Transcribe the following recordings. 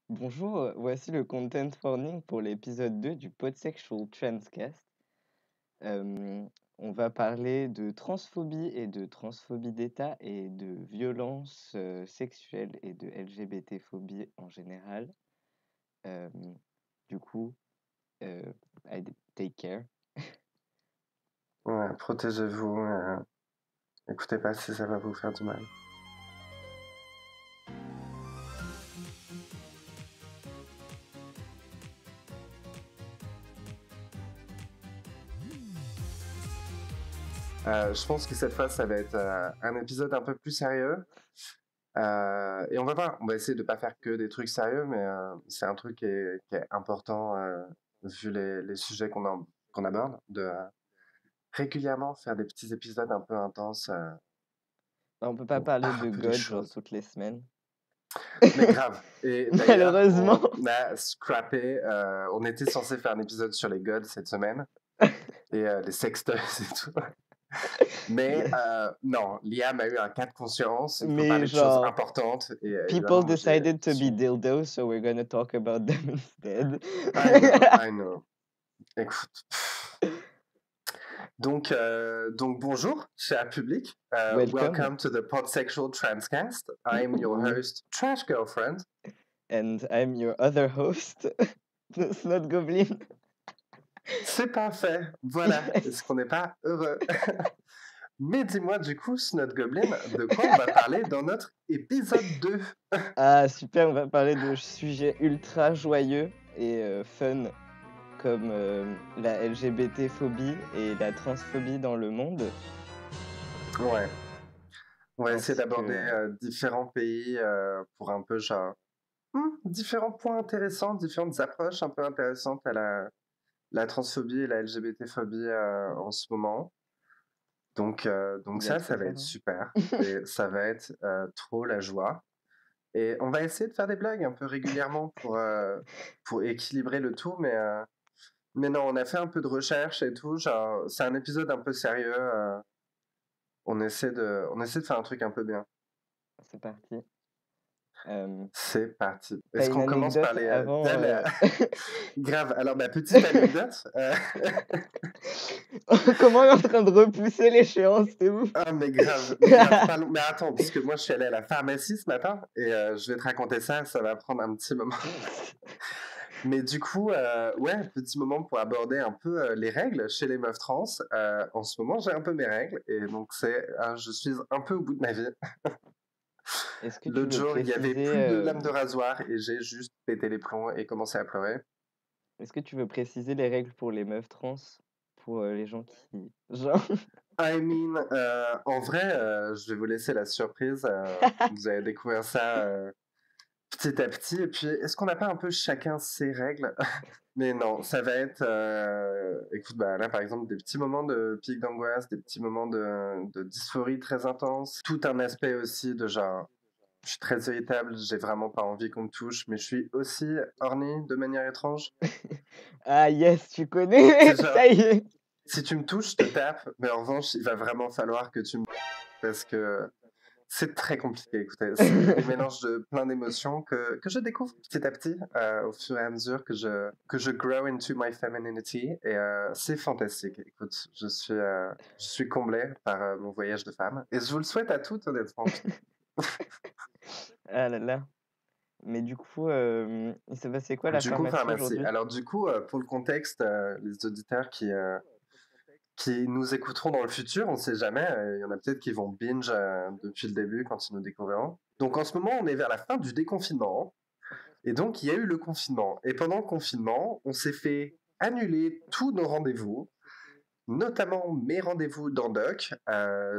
Bonjour, voici le content warning pour l'épisode 2 du Podsexual Transcast. On va parler de transphobie et de transphobie d'État et de violence sexuelle et de LGBT-phobie en général. Euh, du coup, euh, take care. Ouais, protégez-vous. Écoutez pas si ça va vous faire du mal. Je pense que cette fois, ça va être un épisode un peu plus sérieux. Et on va voir. On va essayer de pas faire que des trucs sérieux, mais c'est un truc qui est important vu les sujets qu'on aborde, de régulièrement faire des petits épisodes un peu intenses. On peut pas On parler part un de peu des God genre choses. toutes les semaines. Mais grave. Et d'ailleurs, Malheureusement. on a scrappé. On était censé faire un épisode sur les gods cette semaine et les sextoys et tout. Mais non, Liam a eu un cas de conscience. Il faut Mais parler de choses genre, importantes. Et people évidemment, moi, decided to be dildos, so we're gonna talk about them instead. I know. Écoute. Donc bonjour, cher public. Welcome. Welcome to the Podsexual Transcast. I'm your Ooh. host, Trash Girlfriend. And I'm your other host, the Snot Goblin. C'est parfait. Voilà. Yes. Est-ce qu'on n'est pas heureux? Mais dis-moi du coup, Snot Goblin, de quoi on va parler dans notre épisode 2? Ah, super, on va parler de sujets ultra joyeux et fun comme la LGBT-phobie et la transphobie dans le monde. Ouais. On va essayer Ainsi d'aborder que... différents pays pour un peu genre différents points intéressants, différentes approches un peu intéressantes à la transphobie et la LGBT-phobie en ce moment. Donc Il y a de ça quoi va faire, être hein. super et ça va être trop la joie. Et on va essayer de faire des blagues un peu régulièrement pour équilibrer le tout, mais non, on a fait un peu de recherche et tout. Genre, c'est un épisode un peu sérieux. On essaie de faire un truc un peu bien. C'est parti. Euh, C'est parti. T'as Est-ce une qu'on commence par anecdote les avant grave. Alors ma petite anecdote. Comment on est en train de repousser l'échéance, c'est ouf. Ah mais grave. Parlons. Mais attends, parce que moi je suis allé à la pharmacie ce matin et je vais te raconter ça. Ça va prendre un petit moment. Mais du coup, ouais, petit moment pour aborder un peu les règles chez les meufs trans. En ce moment, j'ai un peu mes règles et donc je suis un peu au bout de ma vie. Est-ce que tu L'autre veux jour, il y avait préciser, plus de lame de rasoir et j'ai juste pété les plombs et commencé à pleurer. les règles pour les meufs trans? Pour les gens qui... Genre... I mean, en vrai, je vais vous laisser la surprise. Vous allez découvrir ça petit à petit. Et puis, est-ce qu'on n'a pas un peu chacun ses règles? Mais non, ça va être, écoute, bah, là, par exemple, des petits moments de pic d'angoisse, des petits moments de dysphorie très intense. Tout un aspect aussi de genre, je suis très irritable, j'ai vraiment pas envie qu'on me touche, mais je suis aussi horny de manière étrange. Ah yes, tu connais, C'est genre, ça y est. si tu me touches, je te tape, mais en revanche, il va vraiment falloir que tu me... Parce que c'est très compliqué, écoutez. C'est des mélanges de plein d'émotions que je découvre petit à petit au fur et à mesure que je grow into my femininity. Et c'est fantastique. Écoute, je suis comblé par mon voyage de femme. Et je vous le souhaite à toutes, honnêtement. Ah là là. Mais du coup, il s'est passé quoi à la Du coup, pharmacie pharmacie. aujourd'hui? Alors, du coup, pour le contexte, les auditeurs qui nous écouteront dans le futur, on ne sait jamais. Il y en a peut-être qui vont binge depuis le début quand ils nous découvriront. Donc, en ce moment, on est vers la fin du déconfinement. Et donc, il y a eu le confinement. Et pendant le confinement, on s'est fait annuler tous nos rendez-vous, notamment mes rendez-vous d'endoc.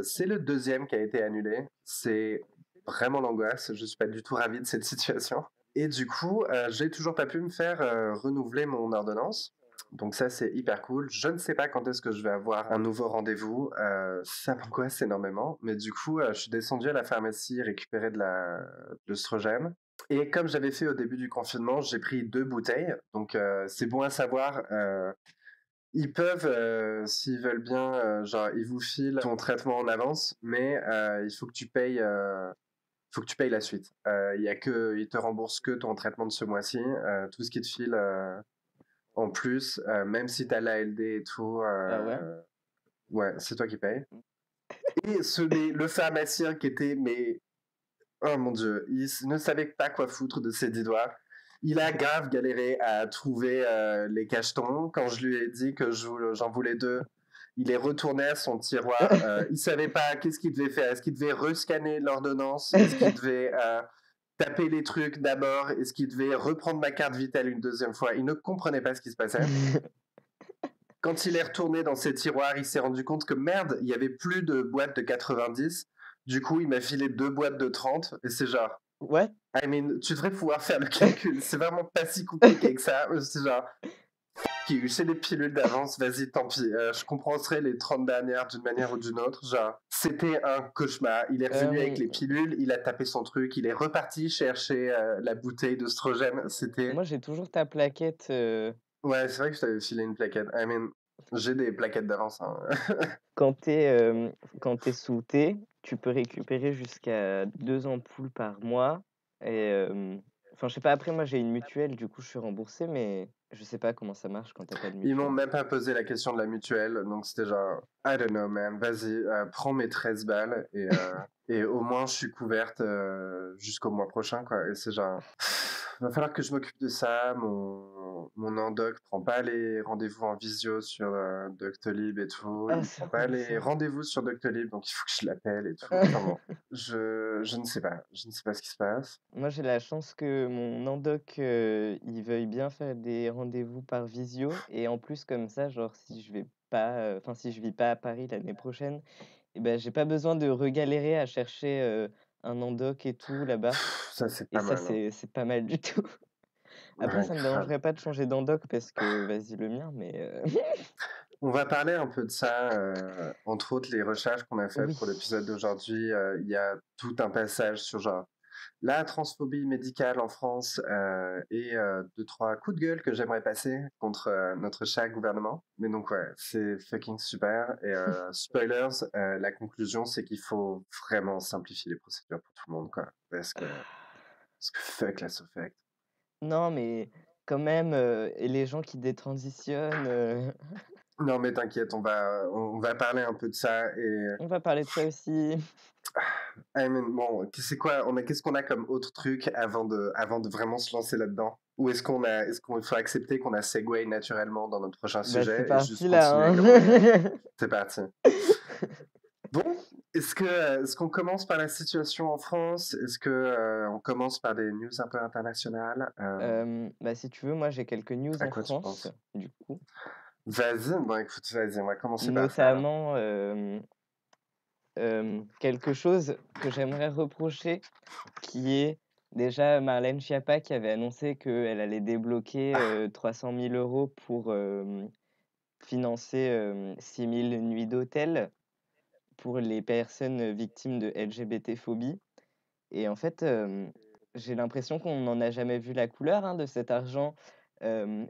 C'est le deuxième qui a été annulé. C'est vraiment l'angoisse. Je ne suis pas du tout ravi de cette situation. Et du coup, j'ai toujours pas pu me faire renouveler mon ordonnance. Donc ça, c'est hyper cool. Je ne sais pas quand est-ce que je vais avoir un nouveau rendez-vous. Ça m'angoisse énormément. Mais du coup, je suis descendu à la pharmacie récupérer de l'œstrogène. Et comme j'avais fait au début du confinement, j'ai pris 2 bouteilles. Donc c'est bon à savoir. Ils peuvent, s'ils veulent bien, genre ils vous filent ton traitement en avance, mais il faut que tu payes faut que tu payes la suite. Ils te remboursent que ton traitement de ce mois-ci. Tout ce qui te file en plus, même si tu as l'ALD et tout, Ah ouais? ouais, c'est toi qui payes. Et le pharmacien qui était, mais oh mon Dieu, ne savait pas quoi foutre de ses 10 doigts. Il a grave galéré à trouver les cachetons. Quand je lui ai dit que j'en voulais 2, il est retourné à son tiroir. Il savait pas qu'est-ce qu'il devait faire. Est-ce qu'il devait rescanner l'ordonnance? Est-ce qu'il devait taper les trucs d'abord? Est-ce qu'il devait reprendre ma carte vitale une deuxième fois? Il ne comprenait pas ce qui se passait. Quand il est retourné dans ses tiroirs, il s'est rendu compte que merde, il y avait plus de boîtes de 90. Du coup, il m'a filé 2 boîtes de 30. Et c'est genre, What? I mean, tu devrais pouvoir faire le calcul. C'est vraiment pas si compliqué que ça. C'est genre, c'est des pilules d'avance, vas-y, tant pis. Je compenserai les 30 dernières d'une manière ou d'une autre. Genre, c'était un cauchemar. Il est revenu avec les pilules, il a tapé son truc, il est reparti chercher la bouteille d'oestrogène. C'était. Moi, j'ai toujours ta plaquette. Ouais, c'est vrai que je t'avais filé une plaquette. I mean, j'ai des plaquettes d'avance. Hein. Quand t'es sous T, tu peux récupérer jusqu'à 2 ampoules par mois et enfin, je sais pas, après moi j'ai une mutuelle, du coup je suis remboursé, mais je sais pas comment ça marche quand t'as pas de Ils m'ont mutuelle. même pas posé la question de la mutuelle, donc c'était genre, I don't know, man, vas-y, prends mes 13 balles et au moins je suis couverte jusqu'au mois prochain, quoi. Et c'est genre, va falloir que je m'occupe de ça. Mon endoc prend pas les rendez-vous en visio sur Doctolib et tout. Ah, Il c'est prend pas relou les ça. rendez-vous sur Doctolib, donc il faut que je l'appelle et tout. Enfin bon, je ne sais pas. Je ne sais pas ce qui se passe. Moi, j'ai la chance que mon endoc, il veuille bien faire des rendez-vous par visio et en plus comme ça, genre si je vais pas, enfin si je vis pas à Paris l'année prochaine et ben, j'ai pas besoin de regalérer à chercher, un endoc et tout là-bas Ça, c'est et pas ça mal, hein. c'est pas mal du tout. Après Ouais, ça me grave. dérangerait pas de changer d'endoc parce que vas-y le mien, mais On va parler un peu de ça, entre autres les recherches qu'on a faites oui. pour l'épisode d'aujourd'hui. Il y a tout un passage sur genre la transphobie médicale en France et 2-3 coups de gueule que j'aimerais passer contre notre cher gouvernement. Mais donc ouais, c'est fucking super. Et spoilers, la conclusion c'est qu'il faut vraiment simplifier les procédures pour tout le monde, quoi. Parce que fuck la SOFEC. Non, mais quand même, et les gens qui détransitionnent, Non mais t'inquiète, on va parler un peu de ça et on va parler de ça aussi. I mean, bon, c'est quoi, qu'est-ce qu'on a comme autre truc avant de vraiment se lancer là-dedans? Ou est-ce qu'il faut accepter qu'on a segway naturellement dans notre prochain Bah, c'est sujet et juste parti là, continuer hein. comme on est? C'est parti. Bon, est-ce qu'on commence par la situation en France? Est-ce que on commence par des news un peu internationales? Bah, si tu veux, moi j'ai quelques news À en quoi tu France, penses? du coup. Vas-y, bon écoute, vas-y, on va commencer par ça alors. Notamment, quelque chose que j'aimerais reprocher, qui est déjà Marlène Schiappa qui avait annoncé qu'elle allait débloquer, Ah, 300 000 € pour, financer, 6 000 nuits d'hôtel pour les personnes victimes de LGBT-phobie et en fait, j'ai l'impression qu'on n'en a jamais vu la couleur, hein, de cet argent.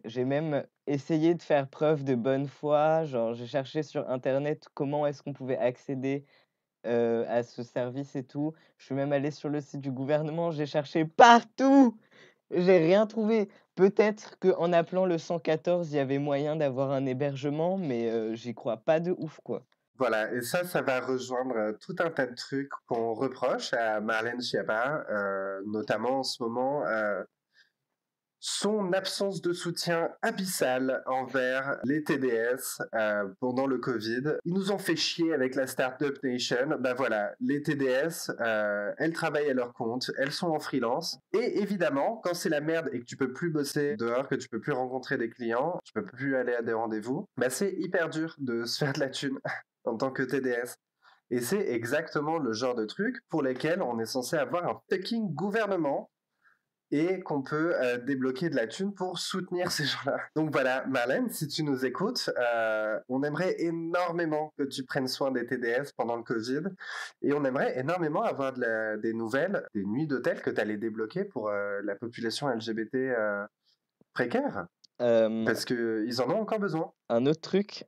J'ai même essayé de faire preuve de bonne foi, genre j'ai cherché sur internet comment est-ce qu'on pouvait accéder, à ce service et tout. Je suis même allée sur le site du gouvernement, j'ai cherché partout, j'ai rien trouvé. Peut-être qu'en appelant le 114, il y avait moyen d'avoir un hébergement, mais j'y crois pas de ouf, quoi. voilà, et ça va rejoindre tout un tas de trucs qu'on reproche à Marlène Schiappa, notamment en ce moment. Son absence de soutien abyssal envers les TDS pendant le Covid. Ils nous ont fait chier avec la Startup Nation. Bah voilà, les TDS, elles travaillent à leur compte, elles sont en freelance. Et évidemment, quand c'est la merde et que tu peux plus bosser dehors, que tu peux plus rencontrer des clients, tu peux plus aller à des rendez-vous, bah c'est hyper dur de se faire de la thune en tant que TDS. Et c'est exactement le genre de truc pour lesquels on est censé avoir un fucking gouvernement et qu'on peut débloquer de la thune pour soutenir ces gens-là. Donc voilà, Marlène, si tu nous écoutes, on aimerait énormément que tu prennes soin des TDS pendant le Covid et on aimerait énormément avoir des nouvelles, des nuits d'hôtel que tu allais débloquer pour la population LGBT précaire, Hem, parce qu'ils en ont encore besoin. un autre truc,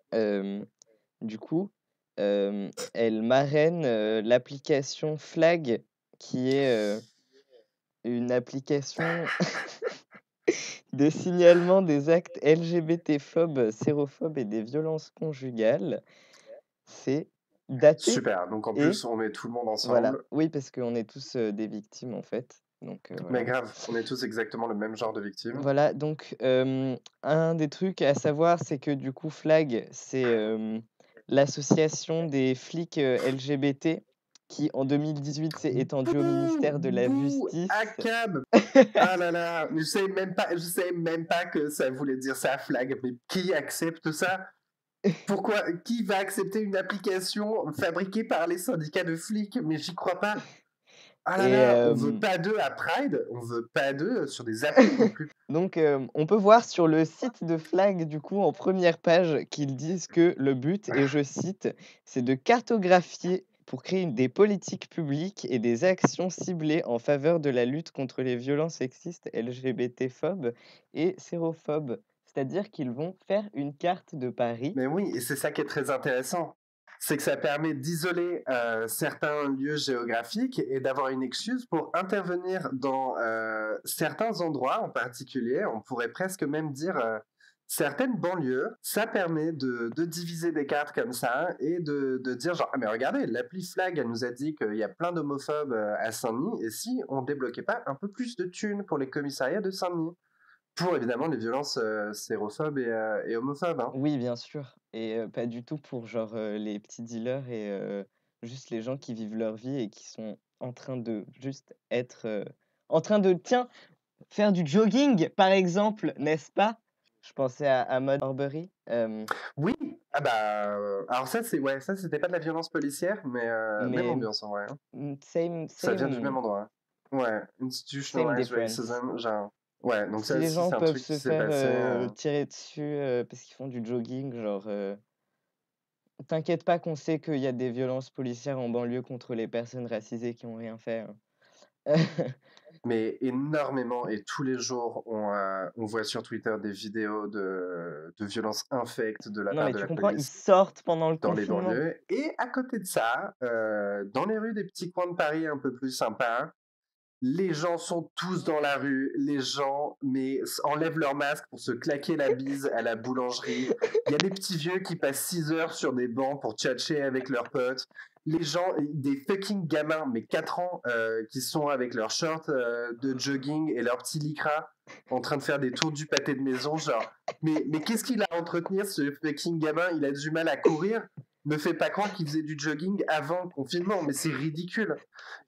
du coup, elle marraine, l'application Flag qui est une application de signalement des actes LGBT-phobes, sérophobes et des violences conjugales. C'est daté Super, donc en et plus, on met tout le monde voilà. ensemble. Oui, parce qu'on est tous, des victimes, en fait, donc Mais voilà. grave, on est tous exactement le même genre de victimes. Voilà, donc un des trucs à savoir, c'est que du coup FLAG, c'est, l'association des flics, LGBT qui en 2018 s'est étendue au Bouh! ministère de la Bouh! Justice. ACAB! Ah là là, je savais même pas que ça voulait dire ça, flag. Mais qui accepte ça? Pourquoi? Qui va accepter une application fabriquée par les syndicats de flics? Mais j'y crois pas. Ah là Et là, on veut pas d'eux à Pride, on veut pas d'eux sur des applis non plus. donc on peut voir sur le site de FLAG, du coup, en première page, qu'ils disent que le but et je cite: «C'est de cartographier pour créer des politiques publiques et des actions ciblées en faveur de la lutte contre les violences sexistes, LGBT-phobes et sérophobes». C'est-à-dire qu'ils vont faire une carte de Paris. Mais oui, et c'est ça qui est très intéressant. C'est que ça permet d'isoler certains lieux géographiques et d'avoir une excuse pour intervenir dans certains endroits en particulier. On pourrait presque même dire certaines banlieues. Ça permet de diviser des cartes comme ça et de dire genre, ah mais regardez, l'appli Flag, elle nous a dit qu'il y a plein d'homophobes à Saint-Denis et si on débloquait pas un peu plus de thunes pour les commissariats de Saint-Denis? Pour évidemment les violences sérophobes et homophobes, hein. Oui, bien sûr et pas du tout pour genre, les petits dealers et juste les gens qui vivent leur vie et qui sont en train de juste être, en train de tiens, faire du jogging par exemple, n'est-ce pas? Je pensais à Ahmaud Arbery, Oui, ah bah, alors ça c'est ouais, ça c'était pas de la violence policière, mais même mais ambiance en vrai, hein. same Ça vient du même same endroit. Ouais, same institutionalized difference. racism, genre ouais, donc Si ça les aussi gens c'est un peuvent truc qui se s'est faire, passé, tirer dessus, parce qu'ils font du jogging, genre, t'inquiète pas qu'on sait qu'il y a des violences policières en banlieue contre les personnes racisées qui ont rien fait, hein. mais énormément et tous les jours on voit sur Twitter des vidéos de violences infectes de la Non, part mais de tu la comprends, ils police sortent pendant le dans les confinement. banlieues et à côté de ça, dans les rues des petits coins de Paris un peu plus sympas, les gens sont tous dans la rue, les gens enlèvent leur masque pour se claquer la bise à la boulangerie. Il y a des petits vieux qui passent 6 heures sur des bancs pour tchatcher avec leurs potes. Les gens, des fucking gamins, mais 4 ans, qui sont avec leurs shorts de jogging et leurs petits lycras en train de faire des tours du pâté de maison, genre, mais qu'est-ce qu'il a à entretenir ce fucking gamin? Il a du mal à courir. Me fais pas croire qu'il faisait du jogging avant le confinement, mais c'est ridicule.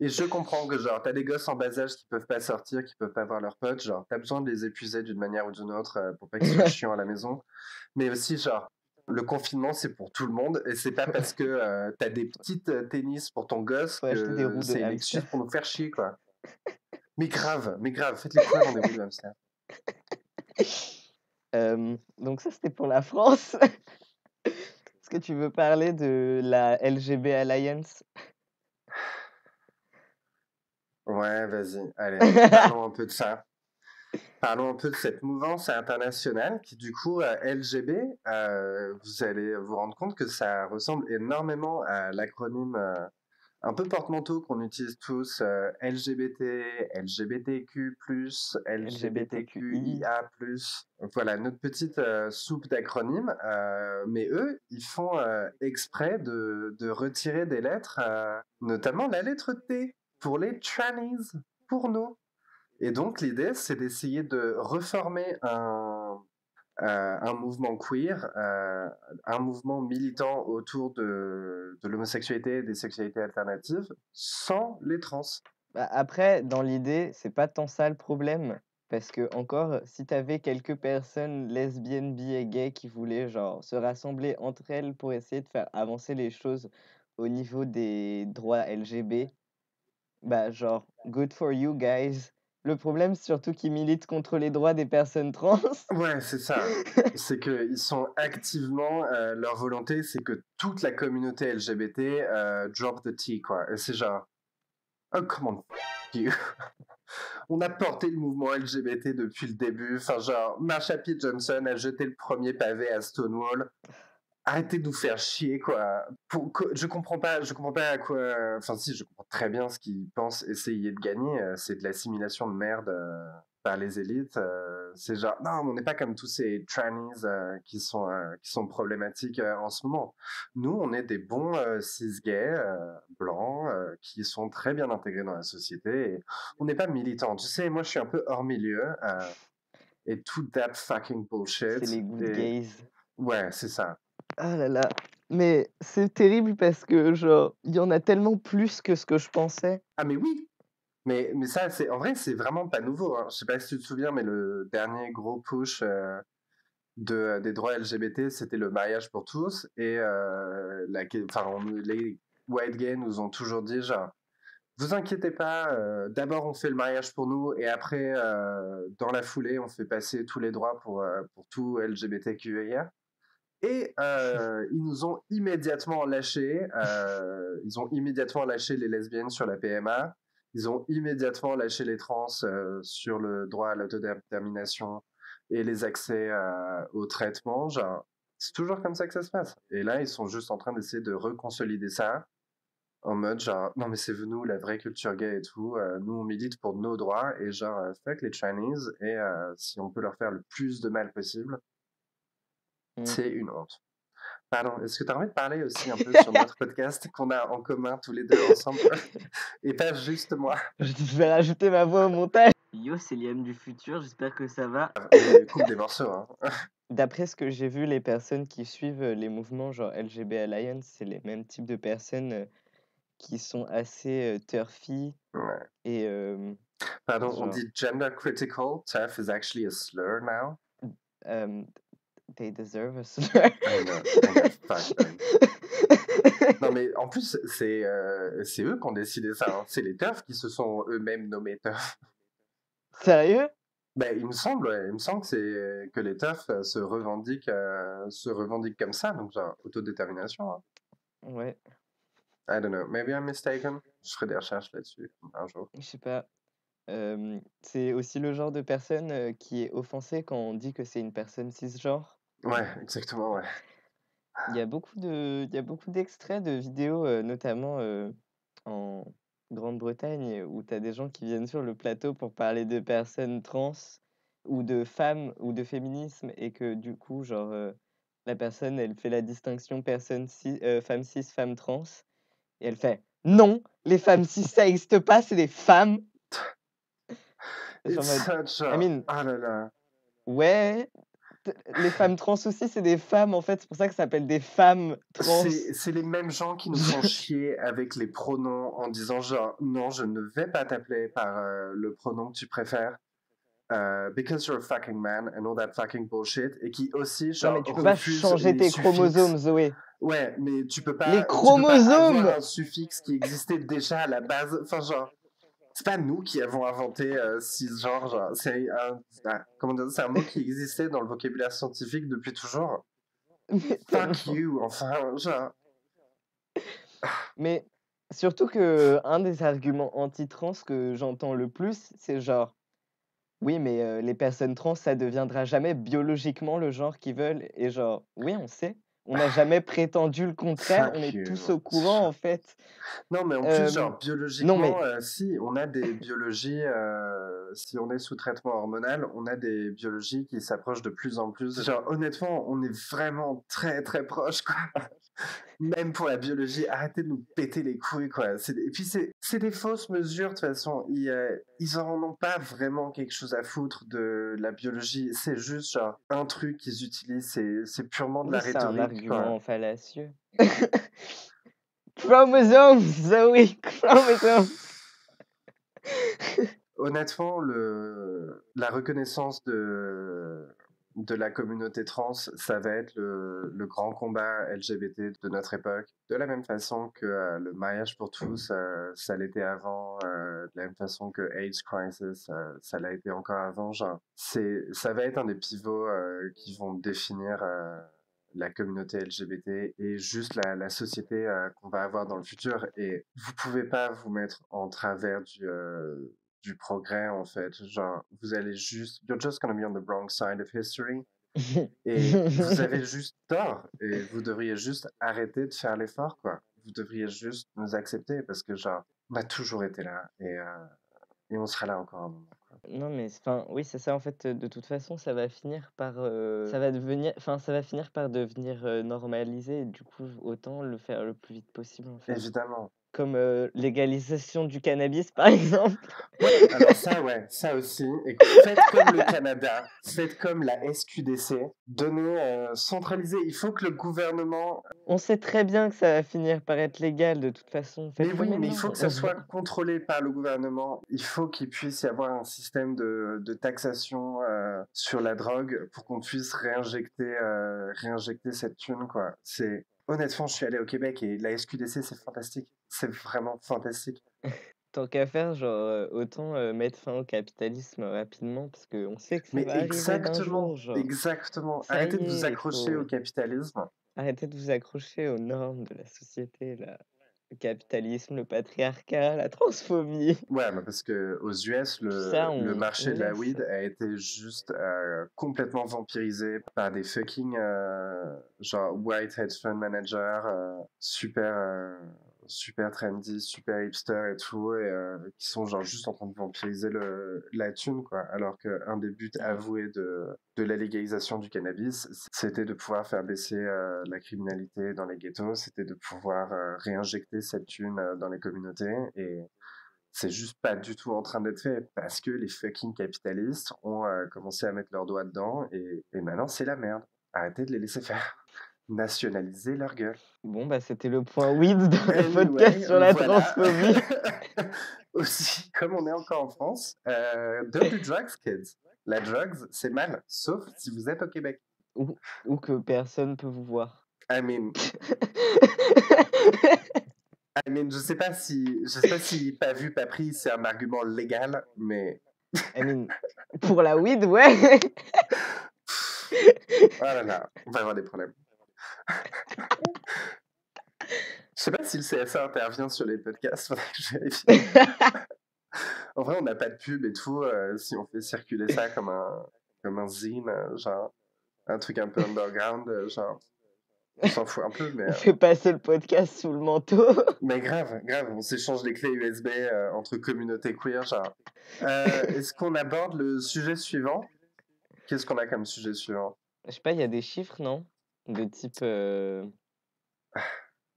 Et je comprends que genre t'as des gosses en bas âge qui peuvent pas sortir, qui peuvent pas voir leurs potes, genre t'as besoin de les épuiser d'une manière ou d'une autre pour pas qu'ils soient chiants à la maison. Mais aussi genre le confinement c'est pour tout le monde et c'est pas parce que t'as des petites tennis pour ton gosse Faut acheter des que roues de c'est une hamster. excuse pour nous faire chier quoi. Mais grave, faites-les courir dans des roues de hamster. Donc ça, c'était pour la France. Est-ce que tu veux parler de la LGB Alliance? Ouais, vas-y, allez, parlons un peu de ça. Parlons un peu de cette mouvance internationale qui, du coup, LGB, vous allez vous rendre compte que ça ressemble énormément à l'acronyme un peu porte-manteau qu'on utilise tous, LGBT, LGBTQ+, LGBTQI. LGBTQIA+. Voilà, notre petite soupe d'acronymes. Mais eux, ils font exprès de retirer des lettres, notamment la lettre T pour les trannies, pour nous. Et donc, l'idée, c'est d'essayer de reformer un mouvement queer, un mouvement militant autour de l'homosexualité et des sexualités alternatives, sans les trans. Bah, après, dans l'idée, c'est pas tant ça le problème, parce que encore, si tu avais quelques personnes lesbiennes, bi et gays qui voulaient genre se rassembler entre elles pour essayer de faire avancer les choses au niveau des droits LGB, bah, genre good for you guys. Le problème, c'est surtout qu'ils militent contre les droits des personnes trans. Ouais, c'est ça. C'est qu'ils sont activement, leur volonté, c'est que toute la communauté LGBT drop the T, quoi. Et c'est genre, oh, come on, f you. On a porté le mouvement LGBT depuis le début. Enfin, genre, Marsha P. Johnson a jeté le premier pavé à Stonewall. arrêtez de nous faire chier, quoi. Je comprends pas à quoi. Enfin, si, je comprends très bien ce qu'ils pensent essayer de gagner. C'est de l'assimilation de merde par les élites. C'est genre, non, mais on n'est pas comme tous ces trannies qui sont problématiques en ce moment. Nous, on est des bons cis gays blancs qui sont très bien intégrés dans la société. Et on n'est pas militants. Tu sais, moi, je suis un peu hors milieu et tout that fucking C'est bullshit. les good Et gays. ouais, c'est ça. Ah là là. Mais c'est terrible parce que, genre, il y en a tellement plus que ce que je pensais. Ah mais oui, mais ça c'est en vrai c'est vraiment pas nouveau. Hein. Je sais pas si tu te souviens, mais le dernier gros push des droits LGBT, c'était le mariage pour tous et les white gays nous ont toujours dit genre vous inquiétez pas, d'abord on fait le mariage pour nous et après dans la foulée on fait passer tous les droits pour tout LGBTQIA. Et ils nous ont immédiatement lâché. Ils ont immédiatement lâché les lesbiennes sur la PMA. Ils ont immédiatement lâché les trans sur le droit à l'autodétermination et les accès au traitement. Genre, c'est toujours comme ça que ça se passe. Et là, ils sont juste en train d'essayer de reconsolider ça en mode genre, non mais c'est nous, la vraie culture gay et tout. Nous, on milite pour nos droits et genre, fuck les Chinese. Et si on peut leur faire le plus de mal possible, Mm. c'est une honte. Pardon, est-ce que tu as envie de parler aussi un peu sur notre podcast qu'on a en commun tous les deux ensemble et pas juste moi? Je vais rajouter ma voix au montage. Yo, c'est Liam du futur, j'espère que ça va. Mais coupe des morceaux, hein. D'après ce que j'ai vu, les personnes qui suivent les mouvements genre LGB Alliance, c'est les mêmes types de personnes qui sont assez turfy Ouais. et Pardon, on genre, dit gender critical. TERF is actually a slur now. um, they deserve a slur. I know, fuck them. Non mais en plus, c'est eux qui ont décidé ça. Hein. C'est les TERF qui se sont eux-mêmes nommés TERF. Sérieux? Ben, il me semble, ouais, il me semble que c'est que les TERF se revendiquent comme ça, donc genre autodétermination. Hein. Ouais, I don't know, maybe I'm mistaken. Je ferai des recherches là-dessus un jour. je sais pas. C'est aussi le genre de personne qui est offensée quand on dit que c'est une personne cisgenre. Ouais, exactement, ouais. Il y a beaucoup d'extraits de vidéos, notamment en Grande-Bretagne, où tu as des gens qui viennent sur le plateau pour parler de personnes trans ou de femmes ou de féminisme et que du coup, genre, la personne, elle fait la distinction femme cis, femme trans et elle fait: «Non, les femmes cis, ça existe pas, c'est des femmes!» Je suis en It's mode such I a... mean, Ah là là. ouais, les femmes trans aussi, c'est des femmes, en fait, c'est pour ça que ça s'appelle des femmes trans. C'est les mêmes gens qui nous font chier avec les pronoms en disant genre non, je ne vais pas t'appeler par le pronom que tu préfères because you're a fucking man and all that fucking bullshit et qui aussi Non, mais genre tu peux pas refusent changer les tes chromosomes, suffixes. Zoé. Ouais, mais Les tu peux pas avoir chromosomes! un suffixe qui existait déjà à la base. Enfin genre c'est pas nous qui avons inventé cisgenre. Genre, comment dire, c'est un mot qui existait dans le vocabulaire scientifique depuis toujours. Mais Fuck tellement. you, enfin, genre. Mais surtout que un des arguments anti-trans que j'entends le plus, c'est genre: «Oui, mais les personnes trans, ça deviendra jamais biologiquement le genre qu'ils veulent» et genre: «Oui, on sait. On n'a jamais prétendu le contraire, on Fuck est tous you. au courant, en fait». Non, mais en plus, Hem, genre, non, biologiquement, mais si, on a des biologies, si on est sous traitement hormonal, on a des biologies qui s'approchent de plus en plus. Genre, honnêtement, on est vraiment très, très proche, quoi. Même pour la biologie, arrêtez de nous péter les couilles, quoi. Et puis, c'est des fausses mesures, de toute façon. Ils en ont pas vraiment quelque chose à foutre de la biologie. C'est juste, genre, un truc qu'ils utilisent. C'est purement de la oui, c'est un rhétorique, quoi. argument fallacieux. Chromosomes, Zoé, chromosomes. Honnêtement, la reconnaissance de la communauté trans, ça va être le grand combat LGBT de notre époque. De la même façon que le mariage pour tous, ça l'était avant, de la même façon que AIDS Crisis, ça l'a été encore avant. Genre, ça va être un des pivots qui vont définir la communauté LGBT et juste la société qu'on va avoir dans le futur. Et vous pouvez pas vous mettre en travers du progrès en fait. Genre, vous allez juste, you're just gonna be on the wrong side of history. Et vous avez juste tort, et vous devriez juste arrêter de faire l'effort, quoi. Vous devriez juste nous accepter, parce que genre, on a toujours été là, et on sera là encore un moment, quoi. Non, mais enfin, oui, c'est ça, en fait, de toute façon, ça va finir par, ça va finir par devenir, normalisé et du coup, autant le faire le plus vite possible, en fait. Évidemment. Comme, légalisation du cannabis, par exemple. Ouais, alors ça, ouais, ça aussi. Et faites comme le Canada, faites comme la SQDC, donnez, centralisez. Il faut que le gouvernement. On sait très bien que ça va finir par être légal de toute façon, Mais faites-le oui, mais il faut maintenant. que ça soit contrôlé par le gouvernement. Il faut qu'il puisse y avoir un système de taxation sur la drogue pour qu'on puisse réinjecter cette thune, quoi. Honnêtement, je suis allé au Québec et la SQDC, c'est fantastique. C'est vraiment fantastique. Tant qu'à faire, genre, autant, mettre fin au capitalisme rapidement parce qu'on sait que ça Mais va arriver d'un exactement, jour, genre. exactement. Ça Arrêtez y de vous est, il accrocher au faut capitalisme. arrêter de vous accrocher aux normes de la société, là. Le capitalisme, le patriarcat, la transphobie. Ouais, bah parce que aux US, Tout ça, le on marché de la laisse. weed a été juste complètement vampirisé par des fucking genre white hedge fund managers super trendy, super hipster et tout, et qui sont genre juste en train de vampiriser la thune, quoi. Alors qu'un des buts avoués de la légalisation du cannabis, c'était de pouvoir faire baisser la criminalité dans les ghettos, c'était de pouvoir réinjecter cette thune dans les communautés, et c'est juste pas du tout en train d'être fait parce que les fucking capitalistes ont commencé à mettre leurs doigts dedans, et maintenant c'est la merde. Arrêtez de les laisser faire. Nationaliser leur gueule. Bon, bah, c'était le point weed dans le podcast Anyway, sur la voilà. transphobie. Aussi, comme on est encore en France, don't do drugs, kids. La drugs, c'est mal, sauf si vous êtes au Québec. Ou que personne peut vous voir. I mean, je sais pas si pas vu, pas pris, c'est un argument légal, mais. I mean, pour la weed, ouais. Oh là là, on va avoir des problèmes. Je sais pas si le CSA intervient sur les podcasts, faudrait que je vérifie. En vrai, on n'a pas de pub et tout, si on fait circuler ça comme un zine, genre un truc un peu underground, genre on s'en fout un peu, mais, On fait passer le podcast sous le manteau. mais grave, on s'échange les clés USB entre communautés queer, genre. Est-ce qu'on aborde le sujet suivant? Qu'est-ce qu'on a comme sujet suivant? Je sais pas, il y a des chiffres, non? De type,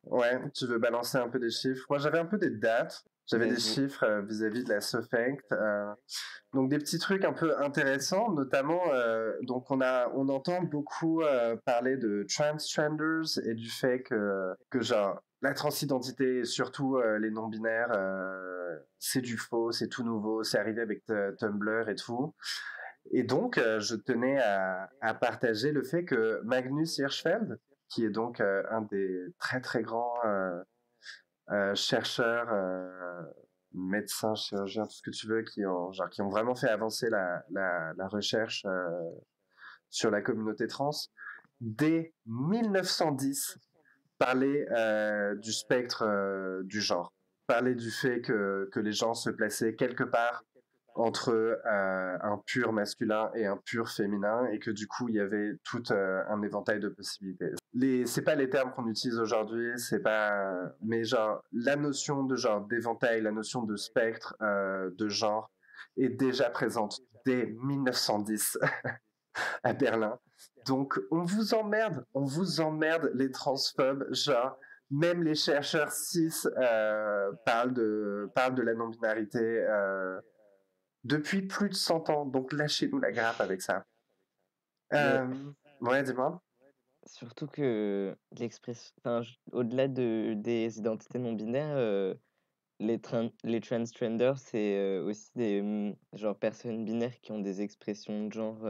Ouais, tu veux balancer un peu des chiffres? Moi, j'avais un peu des dates. J'avais des vas-y. chiffres vis-à-vis de la SOFACT. Donc des petits trucs un peu intéressants, notamment donc on entend beaucoup parler de transgenders et du fait que genre la transidentité et surtout les non-binaires c'est du faux, c'est tout nouveau, c'est arrivé avec Tumblr et tout. Et donc je tenais à partager le fait que Magnus Hirschfeld, qui est donc un des très très grands chercheurs, médecins, chirurgiens, tout ce que tu veux, qui ont vraiment fait avancer la recherche sur la communauté trans. Dès 1910, parler du spectre du genre, parler du fait que les gens se plaçaient quelque part entre un pur masculin et un pur féminin, et que du coup il y avait tout un éventail de possibilités. C'est pas les termes qu'on utilise aujourd'hui, c'est pas, mais genre la notion de genre d'éventail, la notion de spectre de genre est déjà présente dès 1910 à Berlin. Donc on vous emmerde les transphobes, genre même les chercheurs cis parlent de la non-binarité depuis plus de 100 ans, donc lâchez-nous la grappe avec ça. Mais Ouais, dis-moi. surtout que l'expression, enfin, au-delà des identités non binaires, les transgenders, c'est aussi des genre personnes binaires qui ont des expressions de genre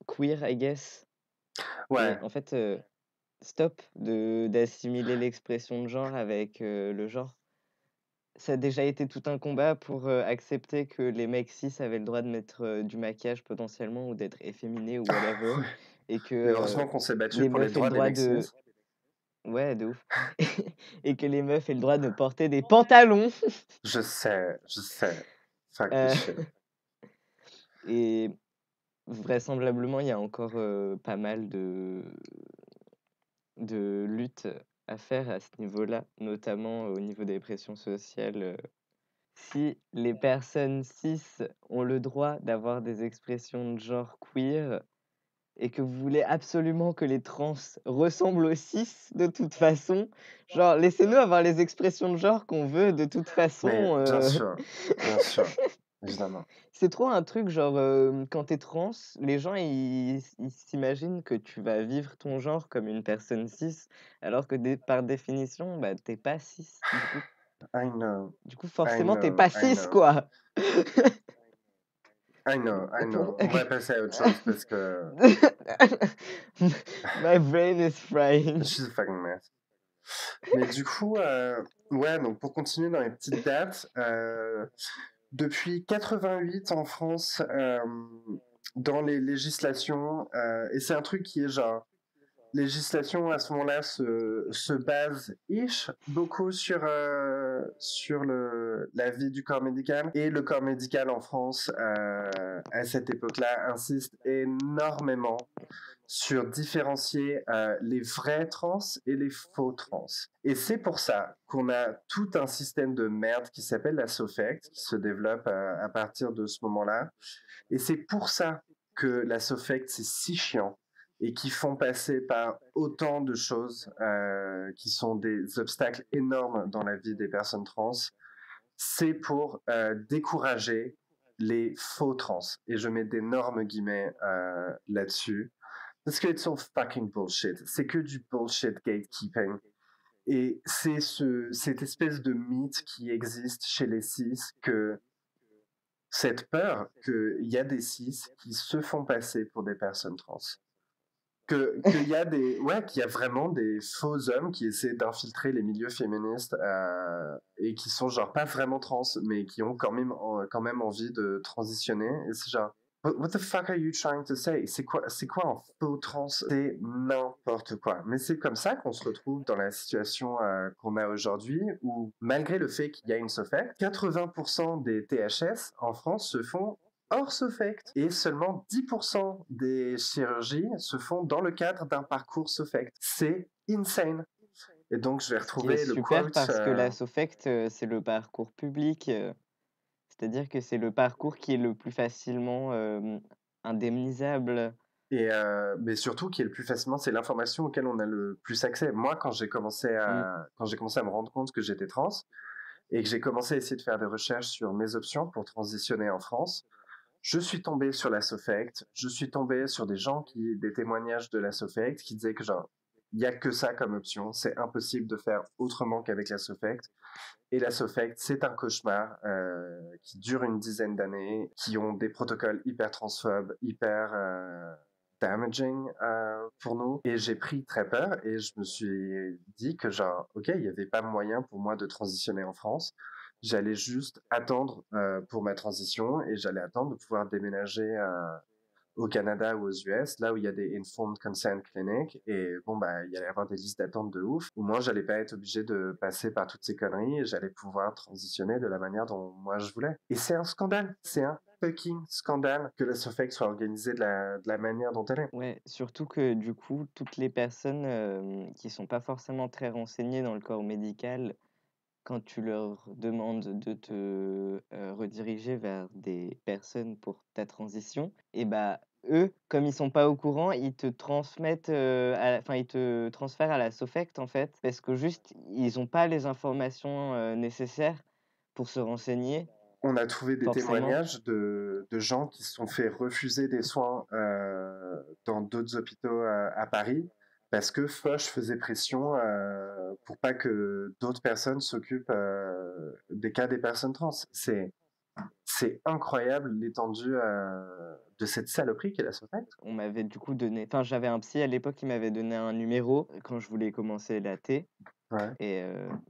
queer, I guess. Et Ouais, en fait, stop d'assimiler l'expression de genre avec le genre. Ça a déjà été tout un combat pour accepter que les mecs cis avaient le droit de mettre du maquillage potentiellement ou d'être efféminés ou whatever. ouais. Et que Mais heureusement qu'on s'est battu les pour les meufs aient le droits des droit Mexis. de. Ouais, de ouf. Et que les meufs aient le droit de porter des pantalons. Je sais. Fuck this Euh, shit. et vraisemblablement, il y a encore, pas mal de luttes à faire à ce niveau-là, notamment au niveau des pressions sociales, Si les personnes cis ont le droit d'avoir des expressions de genre queer et que vous voulez absolument que les trans ressemblent aux cis de toute façon, genre laissez-nous avoir les expressions de genre qu'on veut de toute Mais façon, bien sûr, évidemment. c'est trop un truc genre, quand tu es trans, les gens ils s'imaginent que tu vas vivre ton genre comme une personne cis alors que par définition, bah, tu pas cis. I know, I Forcément tu know, pas I cis know, quoi. I Pour know. On va passer à autre chose parce que My brain is frying. she's a fucking mess. Mais du coup, ouais, donc pour continuer dans les petites dates, depuis 88 en France, dans les législations, et c'est un truc qui est genre, législation à ce moment-là se base ish beaucoup sur la vie du corps médical. Et le corps médical en France, à cette époque-là, insiste énormément sur différencier les vrais trans et les faux trans. Et c'est pour ça qu'on a tout un système de merde qui s'appelle la SOFECT, qui se développe à partir de ce moment-là. Et c'est pour ça que la SOFECT, c'est si chiant et qui font passer par autant de choses qui sont des obstacles énormes dans la vie des personnes trans. C'est pour décourager les faux trans. Et je mets d'énormes guillemets là-dessus. Parce que it's all fucking bullshit. C'est que du bullshit gatekeeping. Et c'est cette espèce de mythe qui existe chez les cis que cette peur qu'il y a des cis qui se font passer pour des personnes trans. Qu'il y a qu'il y a vraiment des faux hommes qui essaient d'infiltrer les milieux féministes et qui sont genre pas vraiment trans, mais qui ont quand même envie de transitionner. Et c'est genre, what the fuck are you trying to say? C'est quoi un faux trans? C'est n'importe quoi. Mais c'est comme ça qu'on se retrouve dans la situation qu'on a aujourd'hui, où malgré le fait qu'il y a une SOFECT, 80% des THS en France se font hors SOFECT et seulement 10% des chirurgies se font dans le cadre d'un parcours SOFECT. C'est insane. Et donc, je vais Ce qui est retrouver le super quote. parce que la SOFECT, c'est le parcours public, c'est-à-dire que c'est le parcours qui est le plus facilement, indemnisable. Mais surtout, qui est le plus facilement, c'est l'information auquel on a le plus accès. Moi, Mmh. quand j'ai commencé à me rendre compte que j'étais trans et que j'ai commencé à essayer de faire des recherches sur mes options pour transitionner en France, je suis tombé sur la SOFECT, je suis tombé sur des témoignages de la SOFECT qui disaient que genre, il y a que ça comme option, c'est impossible de faire autrement qu'avec la SOFECT. Et la SOFECT, c'est un cauchemar qui dure une dizaine d'années, qui ont des protocoles hyper transphobes, hyper damaging pour nous. Et j'ai pris très peur et je me suis dit que genre, ok, il n'y avait pas moyen pour moi de transitionner en France. J'allais juste attendre pour ma transition et j'allais attendre de pouvoir déménager au Canada ou aux US, là où il y a des Informed Consent Clinics, et bon, bah, il y allait avoir des listes d'attente de ouf. Au moins, j'allais pas être obligé de passer par toutes ces conneries et j'allais pouvoir transitionner de la manière dont moi je voulais. Et c'est un scandale. C'est un fucking scandale que la SOFEC soit organisée de la manière dont elle est. Ouais, surtout que du coup, toutes les personnes, qui sont pas forcément très renseignées dans le corps médical, quand tu leur demandes de te, rediriger vers des personnes pour ta transition et bah, eux, comme ils sont pas au courant, ils te transmettent, ils te transfèrent à la SOFECT, en fait, parce que juste, ils ont pas les informations, nécessaires pour se renseigner, On a trouvé des forcément. témoignages de gens qui se sont fait refuser des soins dans d'autres hôpitaux à Paris parce que Foch faisait pression pour pas que d'autres personnes s'occupent des cas des personnes trans. C'est incroyable l'étendue de cette saloperie qu'est la SOFECT. On m'avait du coup donné j'avais un psy à l'époque qui m'avait donné un numéro quand je voulais commencer la T Ouais. et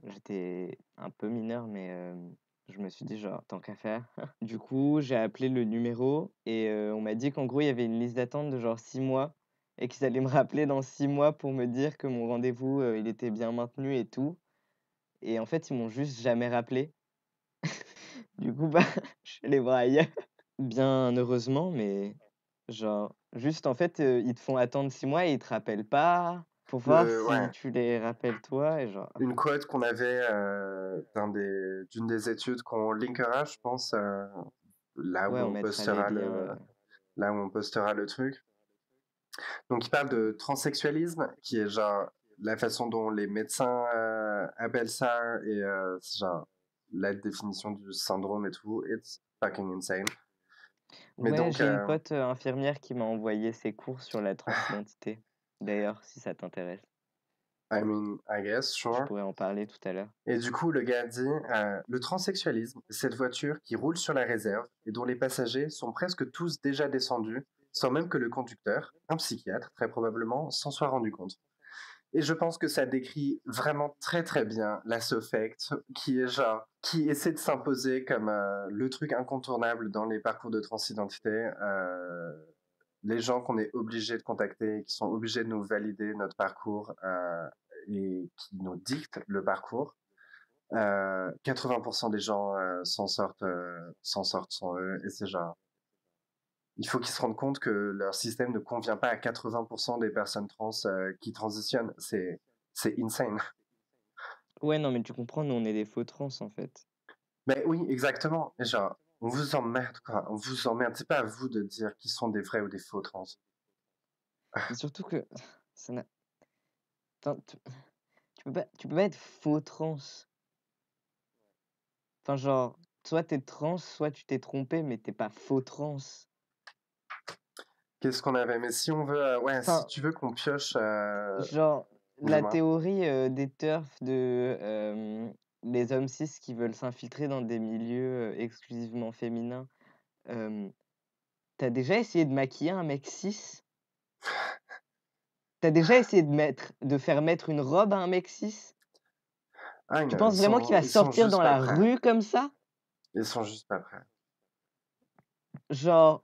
j'étais un peu mineur mais je me suis dit: «Genre, tant qu'à faire». Du coup, j'ai appelé le numéro et on m'a dit qu'en gros, il y avait une liste d'attente de genre 6 mois et qu'ils allaient me rappeler dans 6 mois pour me dire que mon rendez-vous, il était bien maintenu et tout et en fait, ils m'ont juste jamais rappelé. Du coup, bah, je suis allé voir ailleurs. Bien heureusement, mais Genre, juste en fait, ils te font attendre 6 mois et ils te rappellent pas pour voir si Ouais, tu les rappelles toi et genre une quote qu'on avait d'une des études qu'on linkera, je pense, là où ouais, on on mettra les postera liens, le truc. Donc, il parle de transsexualisme, qui est genre la façon dont les médecins appellent ça, et c'est genre la définition du syndrome et tout. It's fucking insane. Mais Ouais, donc, j'ai une pote, infirmière qui m'a envoyé ses cours sur la transidentité. D'ailleurs, si ça t'intéresse, I mean, I guess, je sure. pourrais en parler tout à l'heure. Et du coup, le gars dit, le transsexualisme, cette voiture qui roule sur la réserve et dont les passagers sont presque tous déjà descendus, sans même que le conducteur, un psychiatre très probablement, s'en soit rendu compte. Et je pense que ça décrit vraiment très très bien la SOFECT, qui est genre, qui essaie de s'imposer comme le truc incontournable dans les parcours de transidentité. Les gens qu'on est obligé de contacter, qui sont obligés de nous valider notre parcours et qui nous dictent le parcours. 80% des gens s'en sortent sans eux, et c'est genre, il faut qu'ils se rendent compte que leur système ne convient pas à 80% des personnes trans qui transitionnent. C'est insane. Ouais, non, mais tu comprends, nous, on est des faux trans, en fait. Mais oui, exactement. Et genre, on vous emmerde, quoi. On vous emmerde. C'est pas à vous de dire qui sont des vrais ou des faux trans. C'est surtout que ça n'a enfin, tu peux pas être faux trans. Enfin, genre, soit t'es trans, soit tu t'es trompé, mais t'es pas faux trans. Qu'est-ce qu'on avait? Mais si on veut, ouais, si Enfin, tu veux qu'on pioche, genre, la dis-moi. théorie, des TERF de, les hommes cis qui veulent s'infiltrer dans des milieux, exclusivement féminins. Hem, tu déjà essayé de maquiller un mec cis? T'as déjà essayé de faire mettre une robe à un mec cis? Ah, Tu non, penses vraiment qu'il va ils sont sortir juste dans pas la prêts. rue comme ça? Ils sont juste pas prêts. Genre,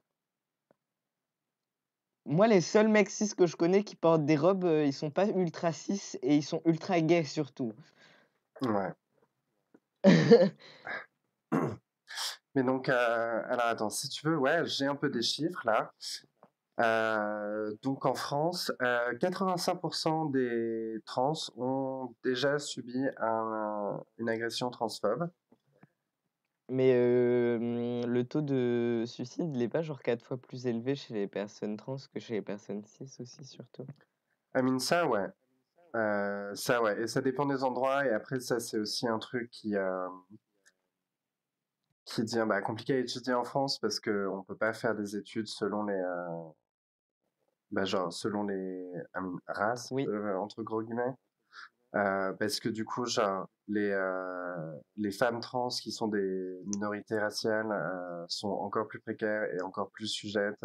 moi, les seuls mecs cis que je connais qui portent des robes, ils sont pas ultra cis et ils sont ultra gays surtout. Ouais. Mais donc, alors attends, si tu veux, ouais, j'ai un peu des chiffres là. Donc en France, 85% des trans ont déjà subi une agression transphobe. Mais, le taux de suicide, il est pas genre 4 fois plus élevé chez les personnes trans que chez les personnes cis aussi surtout? I mean, ça, ouais. Ça, ouais. Et ça dépend des endroits. Et après, ça, c'est aussi un truc qui devient compliqué à étudier en France parce qu'on peut pas faire des études selon genre, selon les races, Oui. entre gros guillemets. Parce que du coup, genre, les femmes trans qui sont des minorités raciales sont encore plus précaires et encore plus sujettes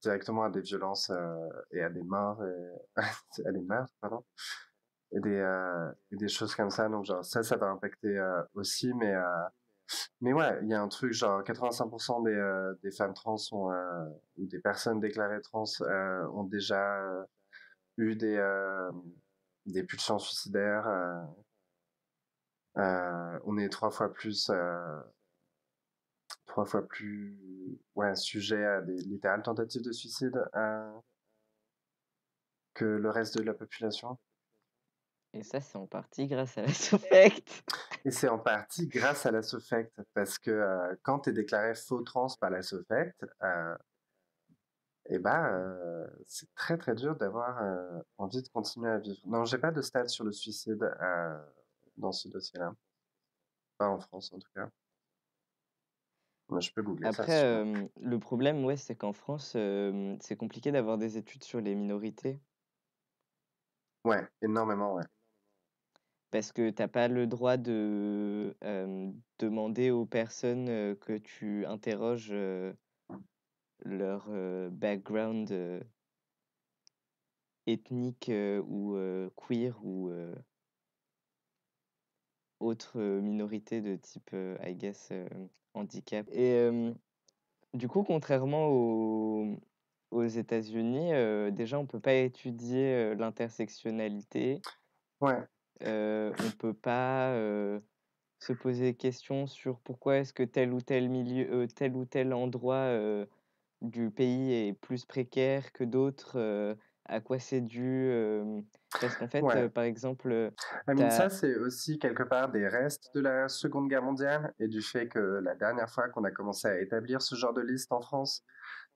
directement à des violences et à des morts, à des meurtres, pardon, et des choses comme ça. Donc, genre, ça va impacter aussi. Mais ouais, il y a un truc, genre, 85% des femmes trans ou des personnes déclarées trans ont déjà eu des pulsions suicidaires. On est trois fois plus ouais, sujet à des littérales tentatives de suicide que le reste de la population. Et ça, c'est en partie grâce à la Sofect. Et c'est en partie grâce à la SOFECT, parce que quand tu es déclaré faux trans par la SOFECT, c'est très très dur d'avoir envie de continuer à vivre. Non, j'ai pas de stats sur le suicide dans ce dossier-là. Pas en France en tout cas. Mais je peux googler ça Après, si tu veux. le problème, ouais, c'est qu'en France, c'est compliqué d'avoir des études sur les minorités Ouais, énormément, ouais. parce que tu as pas le droit de, demander aux personnes, que tu interroges, leur, background, ethnique, ou, queer ou, autre, minorité de type, I guess, handicap et du coup, contrairement aux États-Unis, déjà, on peut pas étudier, l'intersectionnalité. Ouais, On peut pas, se poser des questions sur pourquoi est-ce que tel ou tel endroit, du pays est plus précaire que d'autres, à quoi c'est dû, parce qu'en fait, Ouais. par exemple, I tu mean, ça, c'est aussi quelque part des restes de la Seconde Guerre mondiale et du fait que la dernière fois qu'on a commencé à établir ce genre de liste en France,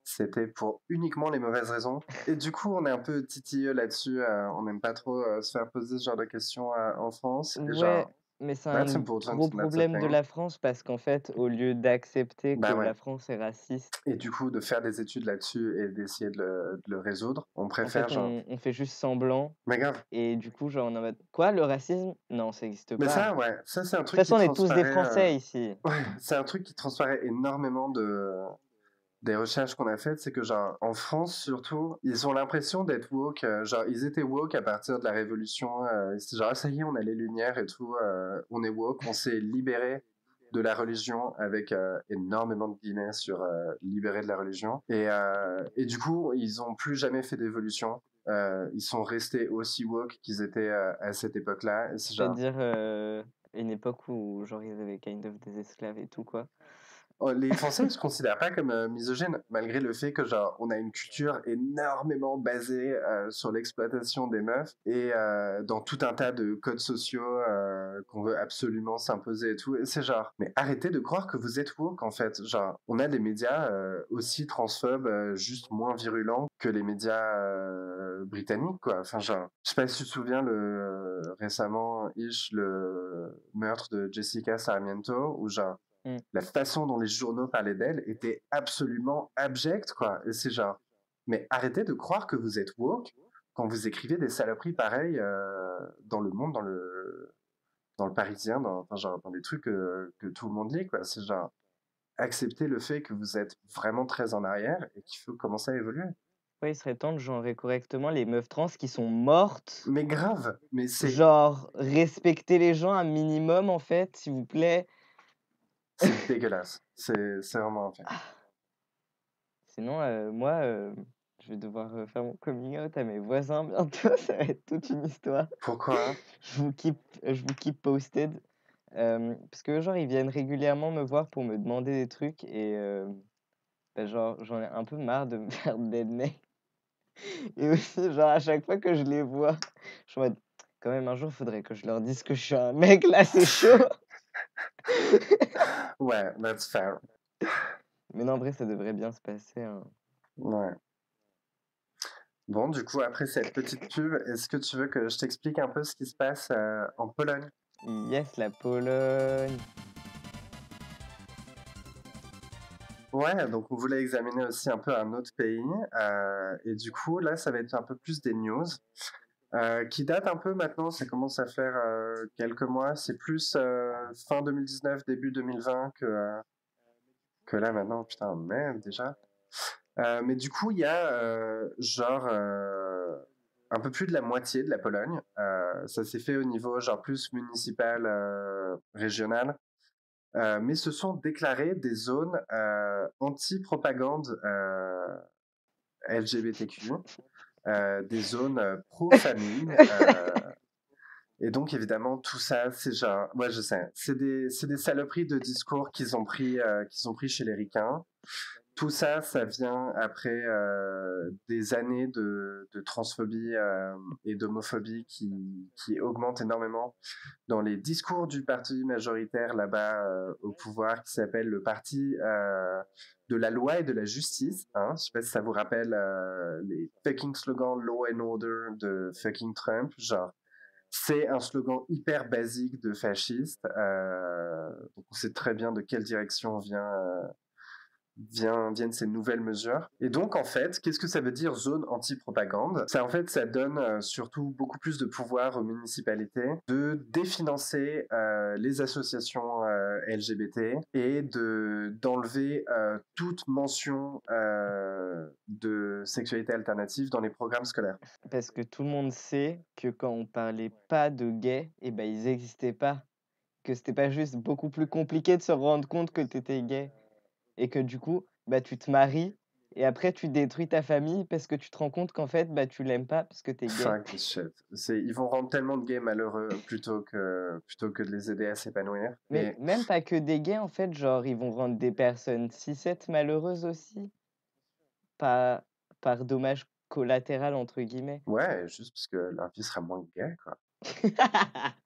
c'était pour uniquement les mauvaises raisons. Et du coup, on est un peu titilleux là-dessus. On n'aime pas trop se faire poser ce genre de questions en France. Et ouais, genre, mais c'est that's un important, gros that's a problème de thing. la France parce qu'en fait, au lieu d'accepter que Bah ouais. la France est raciste, Et du coup, de faire des études là-dessus et d'essayer de le résoudre, on en préfère fait, genre... on fait juste semblant Mais grave. et du coup, genre, on est en mode: «Quoi, le racisme? Non, ça existe Mais pas. ça, ouais, ça c'est un De toute truc qui façon, on est tous des transparaît. Français ici». Ouais, c'est un truc qui transparaît énormément des recherches qu'on a faites, c'est que genre en France surtout, ils ont l'impression d'être woke. Genre ils étaient woke à partir de la Révolution. C'était genre ah, ça y est, on a les lumières et tout, on est woke, on s'est libéré de la religion avec énormément de guillemets sur libéré de la religion. Et du coup, ils ont plus jamais fait d'évolution. Ils sont restés aussi woke qu'ils étaient à cette époque-là. Et c'est genre C'est-à-dire, une époque où genre ils avaient kind of des esclaves et tout quoi. oh, les Français ne se considèrent pas comme misogynes, malgré le fait que genre on a une culture énormément basée sur l'exploitation des meufs et dans tout un tas de codes sociaux qu'on veut absolument s'imposer et tout. Et c'est genre, mais arrêtez de croire que vous êtes woke en fait. Genre, on a des médias aussi transphobes, juste moins virulents que les médias britanniques quoi. Enfin genre, je sais pas si tu te souviens récemment, le meurtre de Jessica Sarmiento, où genre Mmh. la façon dont les journaux parlaient d'elle était absolument abjecte, quoi. Et c'est genre, mais arrêtez de croire que vous êtes woke quand vous écrivez des saloperies pareilles dans le monde, dans le Parisien, enfin, genre, dans des trucs que tout le monde lit, quoi. C'est genre, acceptez le fait que vous êtes vraiment très en arrière et qu'il faut commencer à évoluer. Ouais, il serait temps de genrer correctement les meufs trans qui sont mortes. Mais grave, mais c'est Genre, respectez les gens un minimum en fait, s'il vous plaît. c'est dégueulasse. C'est vraiment un fait. Sinon, moi, je vais devoir, faire mon coming out à mes voisins bientôt, ça va être toute une histoire. Pourquoi? Je vous keep posted, parce que genre, ils viennent régulièrement me voir pour me demander des trucs et bah, genre, j'en ai un peu marre de me faire deadname et aussi, genre, à chaque fois que je les vois, je suis en mode: «Quand même, un jour, faudrait que je leur dise que je suis un mec, là, c'est chaud!» Ouais, that's fair. Mais non, en vrai, ça devrait bien se passer, hein. Ouais. Bon, du coup, après cette petite pub, est-ce que tu veux que je t'explique un peu ce qui se passe en Pologne? Yes, la Pologne. Ouais, donc on voulait examiner aussi un peu un autre pays. Et du coup, là, ça va être un peu plus des news qui datent un peu maintenant. Ça commence à faire quelques mois. C'est plus fin 2019, début 2020 que là maintenant. Putain, merde, déjà. Mais du coup, il y a genre un peu plus de la moitié de la Pologne. Ça s'est fait au niveau genre plus municipal, régional. Mais se sont déclarées des zones anti-propagande LGBTQ, des zones pro-famille. Et donc, évidemment, tout ça, c'est genre, ouais, je sais, c'est des saloperies de discours qu'ils ont pris chez les ricains. Tout ça, ça vient après des années de transphobie et d'homophobie qui augmentent énormément dans les discours du parti majoritaire là-bas au pouvoir, qui s'appelle le parti de la loi et de la justice. Hein. Je sais pas si ça vous rappelle les fucking slogans Law and Order de fucking Trump. Genre, c'est un slogan hyper basique de fasciste. Donc on sait très bien de quelle direction viennent ces nouvelles mesures. Et donc, en fait, qu'est-ce que ça veut dire zone anti-propagande? Ça, en fait, ça donne surtout beaucoup plus de pouvoir aux municipalités de définancer les associations LGBT et d'enlever toute mention de sexualité alternative dans les programmes scolaires. Parce que tout le monde sait que quand on parlait pas de gays, et ben ils existaient pas. Que c'était pas juste beaucoup plus compliqué de se rendre compte que tu étais gay et que du coup, bah, tu te maries et après tu détruis ta famille parce que tu te rends compte qu'en fait, bah, tu l'aimes pas parce que tu es gay. Fuck this shit. Ils vont rendre tellement de gays malheureux plutôt que de les aider à s'épanouir. Mais Et même pas que des gays, en fait, genre, ils vont rendre des personnes cis-het malheureuses aussi, pas par «dommage collatéral» entre guillemets. ouais, juste parce que leur vie sera moins gay, quoi.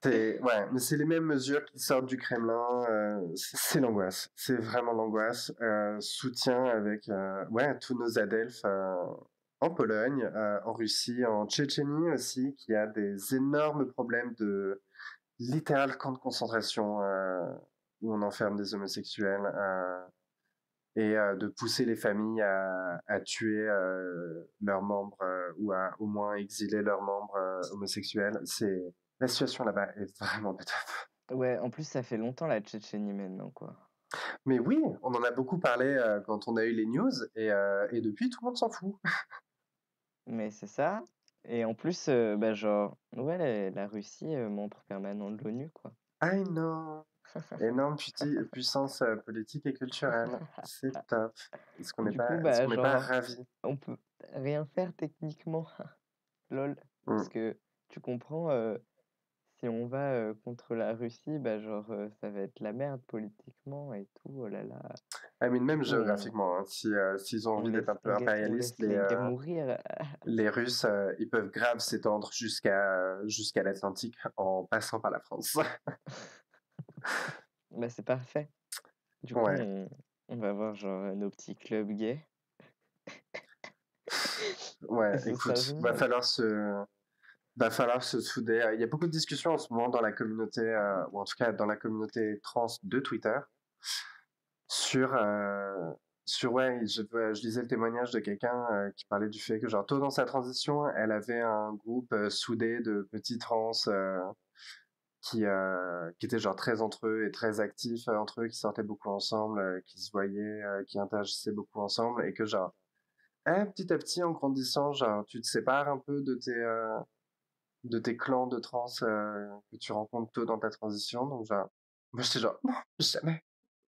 Ouais, mais c'est les mêmes mesures qui sortent du Kremlin. C'est l'angoisse. C'est vraiment l'angoisse. Soutien avec ouais, tous nos adelphes en Pologne, en Russie, en Tchétchénie aussi, qui a des énormes problèmes de littéral camp de concentration où on enferme des homosexuels et de pousser les familles à tuer leurs membres ou à au moins exiler leurs membres homosexuels. La situation là-bas est vraiment pas top. Ouais, en plus, ça fait longtemps la Tchétchénie maintenant, quoi. Mais oui, on en a beaucoup parlé quand on a eu les news et depuis tout le monde s'en fout. Mais c'est ça et en plus, bah, genre, ouais, la Russie, membre permanent de l'ONU, quoi. I know. Énorme puissance politique et culturelle. C'est top. Est-ce qu'on n'est Du coup, pas, est-ce bah, qu'on n'est pas genre, ravis? on peut rien faire techniquement. Lol. Parce Mm. que tu comprends, si on va, contre la Russie, bah, genre, ça va être la merde politiquement et tout, oh là là. I mean, Du même coup, géographiquement, hein, s'ils ont envie d'être un peu on impérialistes, laisse les gays mourir. les Russes, ils peuvent grave s'étendre jusqu'à l'Atlantique en passant par la France. Bah, c'est parfait. Du coup, Ouais, on va voir, genre, nos petits clubs gays et ouais. ce sera Écoute, génial. va falloir se souder. Il y a beaucoup de discussions en ce moment dans la communauté, ou en tout cas dans la communauté trans de Twitter, sur, ouais, je lisais le témoignage de quelqu'un qui parlait du fait que, genre, tôt dans sa transition, elle avait un groupe soudé de petits trans qui étaient genre très entre eux et très actifs entre eux, qui sortaient beaucoup ensemble, qui se voyaient, qui interagissaient beaucoup ensemble, et que genre, petit à petit, en grandissant, genre, tu te sépares un peu de tes clans de trans que tu rencontres tôt dans ta transition. Donc genre, moi j'étais genre, non, jamais,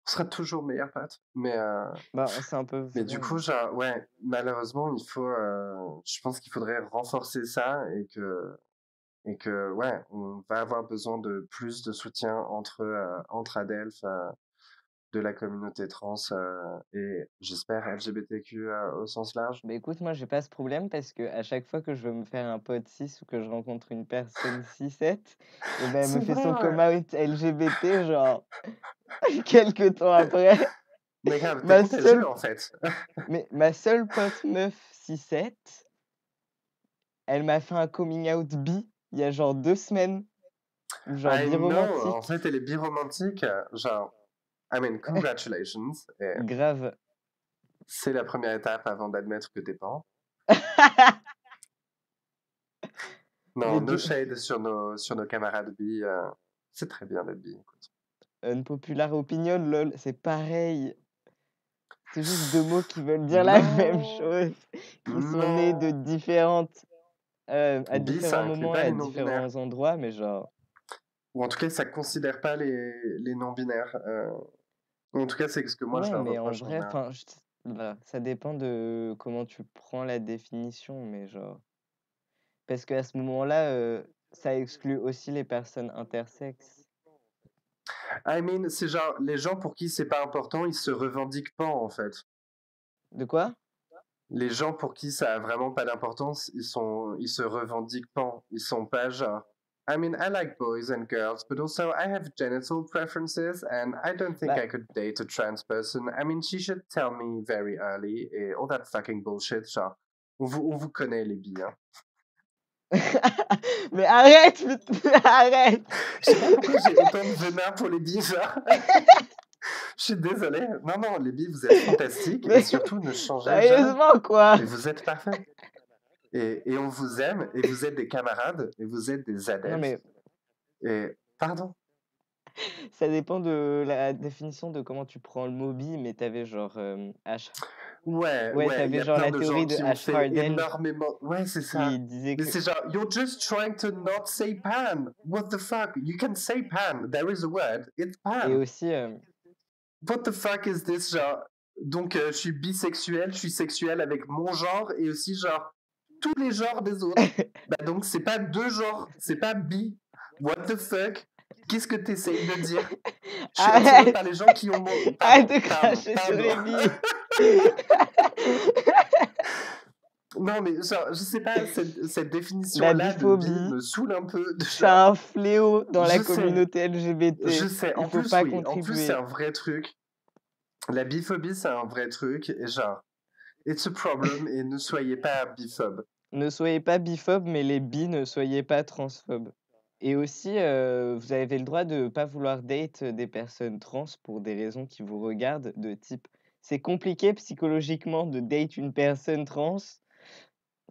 on sera toujours meilleurs potes. Bah, c'est un peu Mais du vrai, coup, hein. genre, ouais, malheureusement, je pense qu'il faudrait renforcer ça et que, ouais, on va avoir besoin de plus de soutien entre adelphes de la communauté trans et j'espère LGBTQ au sens large. Bah, écoute, moi, j'ai pas ce problème parce que à chaque fois que je veux me faire un pote cis ou que je rencontre une personne cis-het et ben, elle me C'est fait vrai, son ouais. come out LGBT, genre, quelques temps après. Mais grave, t'es Ma contagieux seule en fait. ma seule pote meuf cis-het, elle m'a fait un coming out bi, il y a genre 2 semaines, genre I know, en biromantique. fait, elle est biromantique. Genre, I mean, congratulations. Et Grave. c'est la première étape avant d'admettre que t'es pan. Mais Non, no du shade sur nos camarades bi. C'est très bien d'être bi, écoute. unpopular opinion, lol, c'est pareil. C'est juste 2 mots qui veulent dire la même Non, chose. Ils sont nés de non. différentes, à Bi, ça différents inclut moments et pas à les non-binaires. différents endroits, mais genre Ou en tout cas, ça considère pas les non-binaires. En tout cas, c'est ce que moi je ouais, leur mais en reproche en vrai, général. enfin, voilà, ça dépend de comment tu prends la définition, mais genre parce qu'à ce moment-là, ça exclut aussi les personnes intersexes. I mean, c'est genre, les gens pour qui c'est pas important, ils se revendiquent pas en fait. De quoi? Les gens pour qui ça a vraiment pas d'importance, ils se revendiquent pas. Ils sont pas genre. I mean, I like boys and girls, but also I have genital preferences, and I don't think Bah I could date a trans person. I mean, she should tell me very early, et all that fucking bullshit, genre. On vous connaît les billes, hein. mais arrête, arrête! Je sais pas pourquoi j'ai autant de venin pour les billes, genre. Je suis désolé. Non, non, les billes, vous êtes fantastiques, et Mais surtout, ne changez jamais. sérieusement, quoi? Et vous êtes parfaits. Et on vous aime, et vous êtes des camarades, et vous êtes des Non, adelphes. mais Et pardon. ça dépend de la définition de comment tu prends le mot bi, mais t'avais genre, Ouais, ouais, ouais, il y t'avais a genre plein la de gens théorie de qui ont Ash fait Hardell énormément. Ouais, c'est qui ça. disait Mais que c'est genre, you're just trying to not say pan. What the fuck? You can say pan. There is a word. It's et pan. aussi, What the fuck is this genre? Donc, je suis bisexuel, je suis sexuel avec mon genre et aussi, genre, tous les genres des autres. Bah, donc, c'est pas deux genres, c'est pas bi. What the fuck? Qu'est-ce que t'essayes de dire? Je suis attiré par Arrête! les gens qui ont mon... Arrête de Pardon. cracher sur les billes! Non, mais genre, je sais pas, cette La définition-là de bi biphobie, me saoule un peu. De c'est genre, un fléau dans la je sais, communauté LGBT. je sais. Il En faut plus, pas oui, en plus, c'est contribuer. un vrai truc. La biphobie, c'est un vrai truc. Et genre, it's a problem et ne soyez pas biphobe. Ne soyez pas biphobe, mais les bi ne soyez pas transphobes. Et aussi, vous avez le droit de pas vouloir date des personnes trans pour des raisons qui vous regardent, de type: «C'est compliqué psychologiquement de date une personne trans».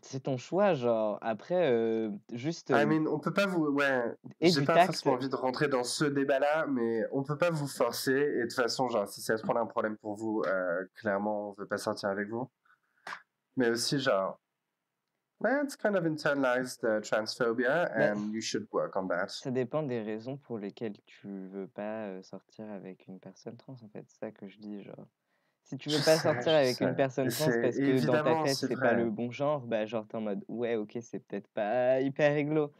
C'est ton choix, genre. Après, juste, I mean, on peut pas vous... Ouais, aie j'ai du pas tact. forcément envie de rentrer dans ce débat-là, mais on peut pas vous forcer. Et de toute façon, genre, si c'est à ce point-là un problème pour vous, clairement, on veut pas sortir avec vous. Mais aussi, genre, it's kind of internalized transphobia Bah, and you should work on that. ça dépend des raisons pour lesquelles tu veux pas, sortir avec une personne trans, en fait. C'est ça que je dis, genre. Si tu veux pas sortir Je avec sais. une personne Et trans c'est parce que dans ta évidemment, tête, c'est c'est pas vrai. le bon genre, bah, genre, tu es en mode: «Ouais, OK, c'est peut-être pas hyper réglo».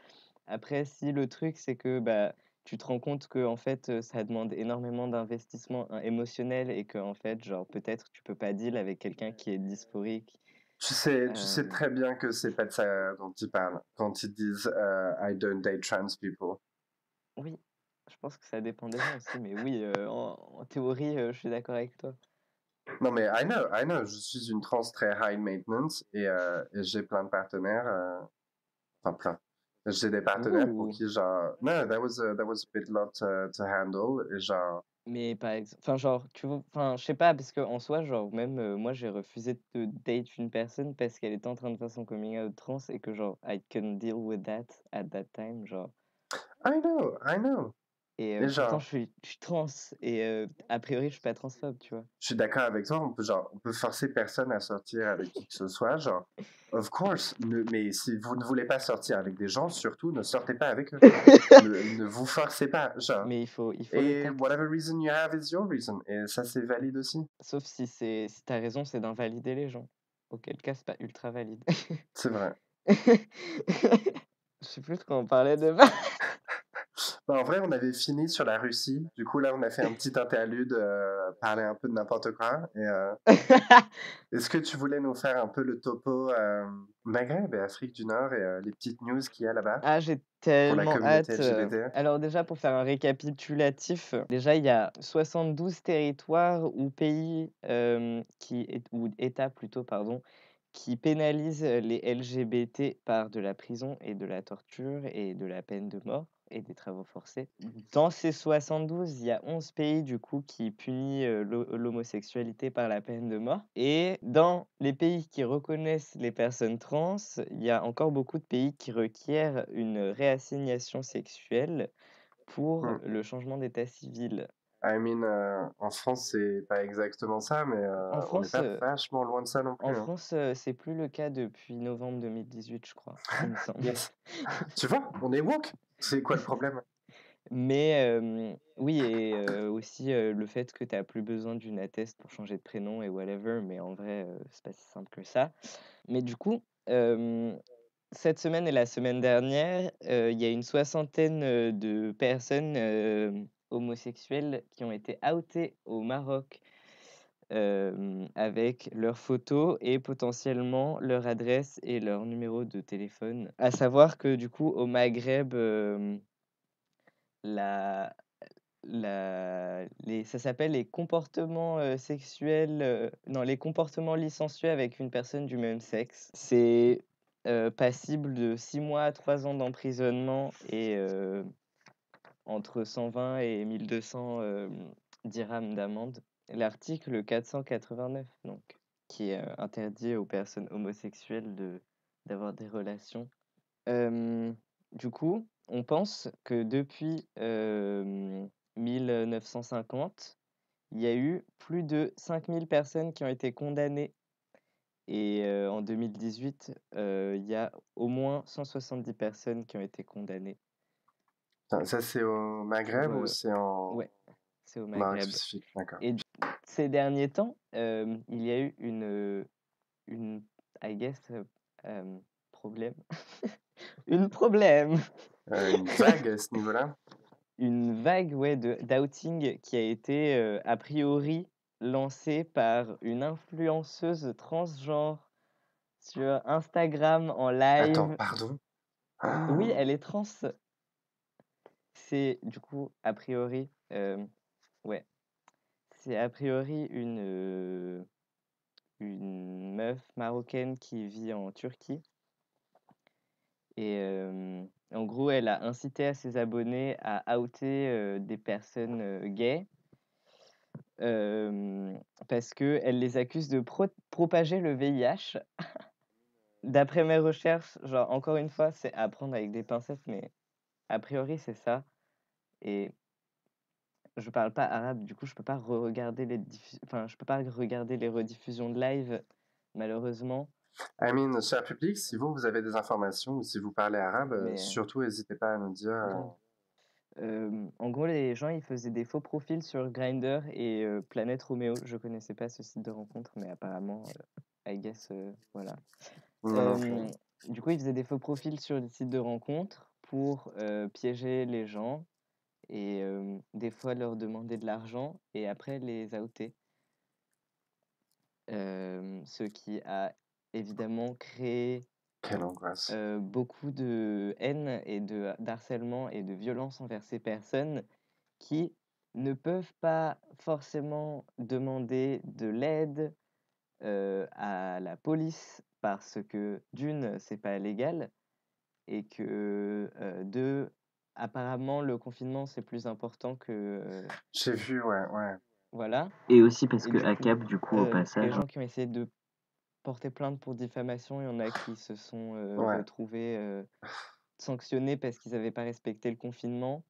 Après, si le truc, c'est que, bah, tu te rends compte qu'en fait, ça demande énormément d'investissement, émotionnel et qu'en fait, genre, peut-être tu peux pas deal avec quelqu'un qui est dysphorique. Tu sais très bien que c'est pas de ça dont ils parlent quand ils disent I don't date trans people. Oui, je pense que ça dépend des gens aussi, mais oui, en théorie, je suis d'accord avec toi. Non, mais I know, je suis une trans très high maintenance et j'ai plein de partenaires, enfin plein. J'ai des partenaires pour Ouh! qui, genre, no, that was a bit lot to handle, et genre, Mais par exemple, enfin, genre, tu vois, enfin, je sais pas, parce qu'en soi, genre, même moi, j'ai refusé de date une personne parce qu'elle était en train de faire son coming out trans et que, genre, I couldn't deal with that at that time, genre. I know. Et Et pourtant, genre, je suis trans et a priori, je suis pas transphobe, tu vois. je suis d'accord avec toi, on peut forcer personne à sortir avec qui que ce soit, genre, of course, mais si vous ne voulez pas sortir avec des gens, surtout, ne sortez pas avec eux. Ne vous forcez pas, genre. Mais il faut le Et tact. whatever reason you have is your reason. Et ça, c'est valide aussi. Sauf si ta raison, c'est d'invalider les gens. Auquel cas, c'est pas ultra valide. C'est vrai. Je sais plus de quoi on parlait de base. Bah, en vrai, on avait fini sur la Russie. Du coup, là, on a fait un petit interlude, parler un peu de n'importe quoi. Et est-ce que tu voulais nous faire un peu le topo Maghreb et Afrique du Nord et les petites news qu'il y a là-bas Ah, j'ai pour la tellement communauté hâte. LGBT? Alors déjà, pour faire un récapitulatif, déjà, il y a 72 territoires ou pays, ou États plutôt, pardon, qui pénalisent les LGBT par de la prison et de la torture et de la peine de mort et des travaux forcés. Dans ces 72, il y a 11 pays du coup qui punissent l'homosexualité par la peine de mort. Et dans les pays qui reconnaissent les personnes trans, il y a encore beaucoup de pays qui requièrent une réassignation sexuelle pour Hmm. le changement d'état civil. I mean, en France, c'est pas exactement ça, mais En on n'est France, pas vachement loin de ça non en plus. Hein. France, c'est plus le cas depuis novembre 2018, je crois, il me semble. Yes. Tu vois, on est woke. C'est quoi le problème? Mais oui et aussi, le fait que tu as plus besoin d'une atteste pour changer de prénom et whatever, mais en vrai, c'est pas si simple que ça. Mais du coup, cette semaine et la semaine dernière, il y a une soixantaine, de personnes, homosexuelles qui ont été outées au Maroc, avec leurs photos et potentiellement leur adresse et leur numéro de téléphone. À savoir que du coup, au Maghreb, la ça s'appelle les comportements, sexuels, non, les comportements licencieux avec une personne du même sexe. C'est, passible de 6 mois à 3 ans d'emprisonnement et entre 120 et 1 200, dirhams d'amende. L'article 489 donc, qui, interdit aux personnes homosexuelles d'avoir des relations. Du coup, on pense que depuis, 1950, il y a eu plus de 5 000 personnes qui ont été condamnées et en 2018, il y a au moins 170 personnes qui ont été condamnées Ça, c'est au Maghreb pour, ou c'est en... ouais, c'est au Maroc Maghreb. spécifique, d'accord. Et ces derniers temps, il y a eu une I guess, problème. Une problème. Une vague à ce niveau-là? Une vague, ouais, d'outing qui a été, a priori lancée par une influenceuse transgenre sur Instagram en Attends, live. pardon? Oui, Oh, elle est trans. C'est du coup, a priori, ouais, c'est a priori une meuf marocaine qui vit en Turquie et en gros, elle a incité à ses abonnés à outer, des personnes, gays, parce qu'elle les accuse de propager le VIH. D'après mes recherches, genre, encore une fois, c'est à prendre avec des pincettes, mais a priori, c'est ça et je parle pas arabe, du coup, je peux pas re-regarder je peux pas regarder les rediffusions de live, malheureusement, I mean, cher public, si vous avez des informations ou si vous parlez arabe, mais surtout n'hésitez pas à nous dire. grave. En gros, les gens, ils faisaient des faux profils sur Grindr et Planète Romeo. Je connaissais pas ce site de rencontre, mais apparemment, I guess, voilà. Moi non plus. Du coup, ils faisaient des faux profils sur des sites de rencontres pour piéger les gens et des fois leur demander de l'argent et après les outer. Ce qui a évidemment créé Quelle angoisse. beaucoup de haine et d'harcèlement et de violence envers ces personnes qui ne peuvent pas forcément demander de l'aide à la police parce que d'une, c'est pas légal et que deux, apparemment le confinement c'est plus important que J'ai vu, ouais, ouais. voilà. Et aussi parce Et que du coup, ACAP, du coup, au les passage, gens qui ont essayé de porter plainte pour diffamation, il y en a qui se sont Ouais. retrouvés sanctionnés parce qu'ils n'avaient pas respecté le confinement.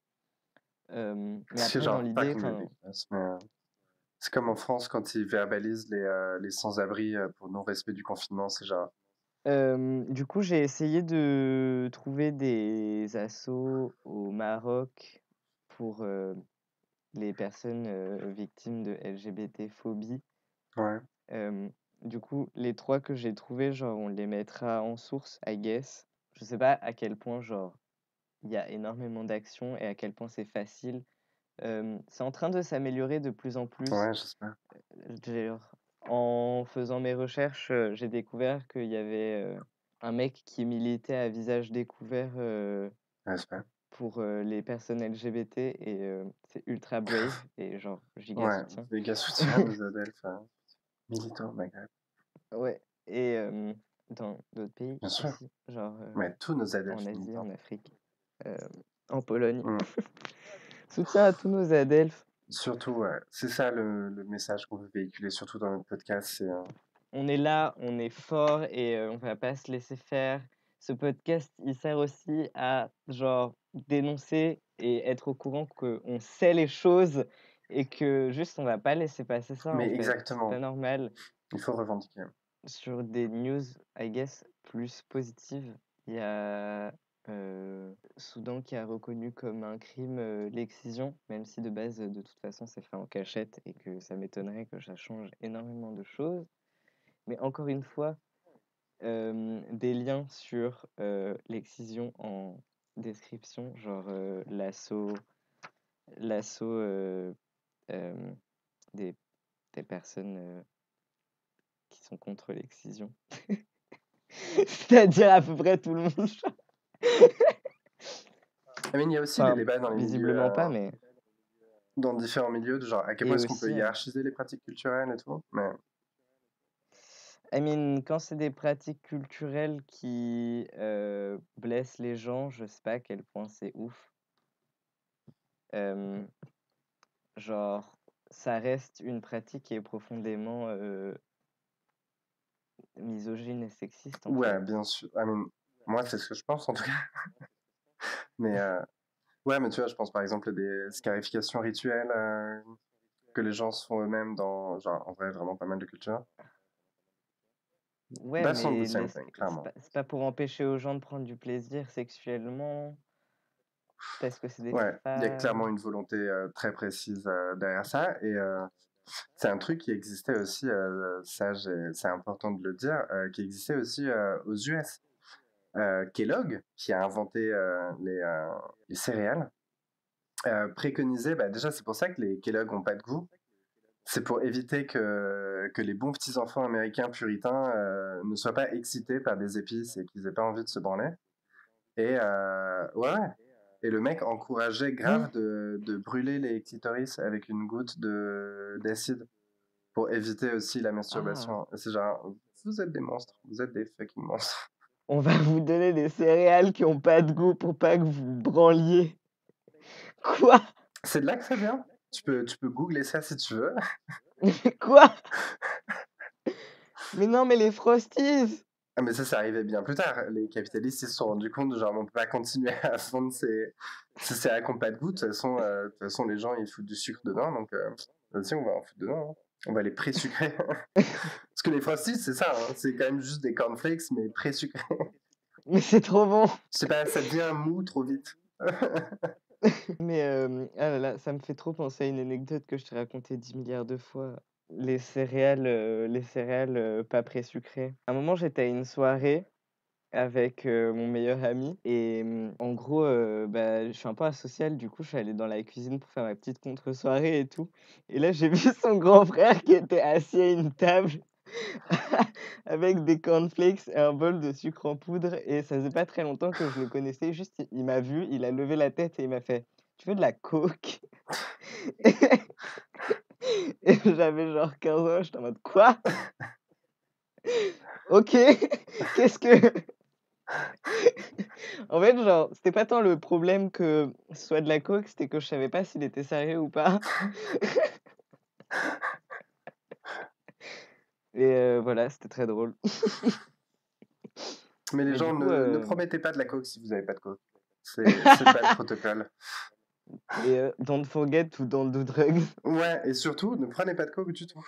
Mais C'est après, dans genre pas l'idée, comme des classes, mais c'est comme en France quand ils verbalisent les sans-abri pour non-respect du confinement, c'est genre. du coup, j'ai essayé de trouver des assos au Maroc pour les personnes victimes de LGBT-phobie. Ouais. Du coup, les 3 que j'ai trouvés, genre, on les mettra en source, I guess. Je sais pas à quel point, genre, il y a énormément d'actions et à quel point c'est facile. C'est en train de s'améliorer de plus en plus. Ouais, j'espère. Genre, en faisant mes recherches, j'ai découvert qu'il y avait un mec qui militait à visage découvert J'espère. pour les personnes LGBT et c'est ultra brave et genre giga Ouais, soutien. les gars soutiens les Adelphes militants au Maghreb. Ouais, et dans d'autres pays Bien sûr. aussi, genre Mais tous nos en Adelphes Asie, militants. en Afrique, euh, en Pologne. Mm. Soutien à tous nos adelphes. Surtout, ouais, c'est ça le message qu'on veut véhiculer, surtout dans notre podcast. C'est On est là, on est fort et on va pas se laisser faire. Ce podcast, il sert aussi à genre dénoncer et être au courant qu'on sait les choses et que juste on va pas laisser passer ça en Mais fait. C'est pas exactement, normal. il faut revendiquer. Sur des news, I guess, plus positives, il y a Soudan qui a reconnu comme un crime l'excision, même si de base, de toute façon, c'est fait en cachette et que ça m'étonnerait que ça change énormément de choses. Mais encore une fois, des liens sur l'excision en description, genre l'assaut euh, des, des personnes qui sont contre l'excision. C'est-à-dire à peu près tout le monde. I mean, il y a aussi des Enfin, débats dans les milieux, visiblement pas, mais. dans différents milieux, de genre à quel point Et est-ce qu'on peut aussi, hiérarchiser les pratiques culturelles et tout. Mais I mean, quand c'est des pratiques culturelles qui blessent les gens, je sais pas à quel point c'est ouf. Genre, ça reste une pratique qui est profondément misogyne et sexiste, en ouais, fait. bien sûr. I mean, moi, c'est ce que je pense en tout cas. Mais ouais, mais tu vois, je pense par exemple à des scarifications rituelles que les gens se font eux-mêmes dans, genre, en vrai, vraiment pas mal de cultures. Ouais, That's not the mais same thing, c'est clairement. pas pour empêcher aux gens de prendre du plaisir sexuellement. parce que c'est des Ouais, il y a clairement femmes. une volonté très précise derrière ça. Et c'est un truc qui existait aussi, ça c'est important de le dire, qui existait aussi aux US. Kellogg, qui a inventé les céréales, préconisait, bah, déjà c'est pour ça que les Kellogg n'ont pas de goût, c'est pour éviter que les bons petits-enfants américains puritains ne soient pas excités par des épices et qu'ils aient pas envie de se branler. Et ouais, ouais. Et le mec encourageait Hein. grave de brûler les clitoris avec une goutte d'acide pour éviter aussi la Ah, masturbation. Et c'est genre, vous êtes des monstres, vous êtes des fucking monstres. on va vous donner des céréales qui ont pas de goût pour pas que vous vous branliez. Quoi? C'est de là que ça vient. Tu peux googler ça si tu veux. Quoi? Mais non, mais les Frosties! Ah, mais ça arrivé bien plus tard. Les capitalistes, ils se sont rendus compte, genre, on peut pas continuer à vendre ces céréales qui n'ont pas de goût. De toute façon, les gens, ils foutent du sucre dedans, donc vas-y, on va en foutre dedans, hein. On va les pré-sucrer. Parce que les Frosties, c'est ça, hein. C'est quand même juste des cornflakes, mais pré-sucrés. Mais c'est trop bon! Je sais pas, ça devient mou trop vite. Mais ah là là, ça me fait trop penser à une anecdote que je t'ai racontée 10 milliards de fois. Les céréales, pas présucrées. À un moment, j'étais à une soirée avec, mon meilleur ami et en gros, bah, je suis un peu asocial, du coup, je suis allé dans la cuisine pour faire ma petite contre-soirée et tout et là, j'ai vu son grand frère qui était assis à une table avec des cornflakes et un bol de sucre en poudre et ça faisait pas très longtemps que je le connaissais, juste il m'a vu, il a levé la tête et il m'a fait: «Tu veux de la coke?» Et j'avais genre 15 ans, j'étais en mode: «Quoi? OK, qu'est-ce que?» En fait, genre, c'était pas tant le problème que ce soit de la coke, c'était que je savais pas s'il était sérieux ou pas et voilà, c'était très drôle. Mais les Mais du gens, coup, ne promettez pas de la coke si vous n'avez pas de coke. C'est le bas de protocole. et don't forget to don't do drugs. Ouais, et surtout, ne prenez pas de coke du tout.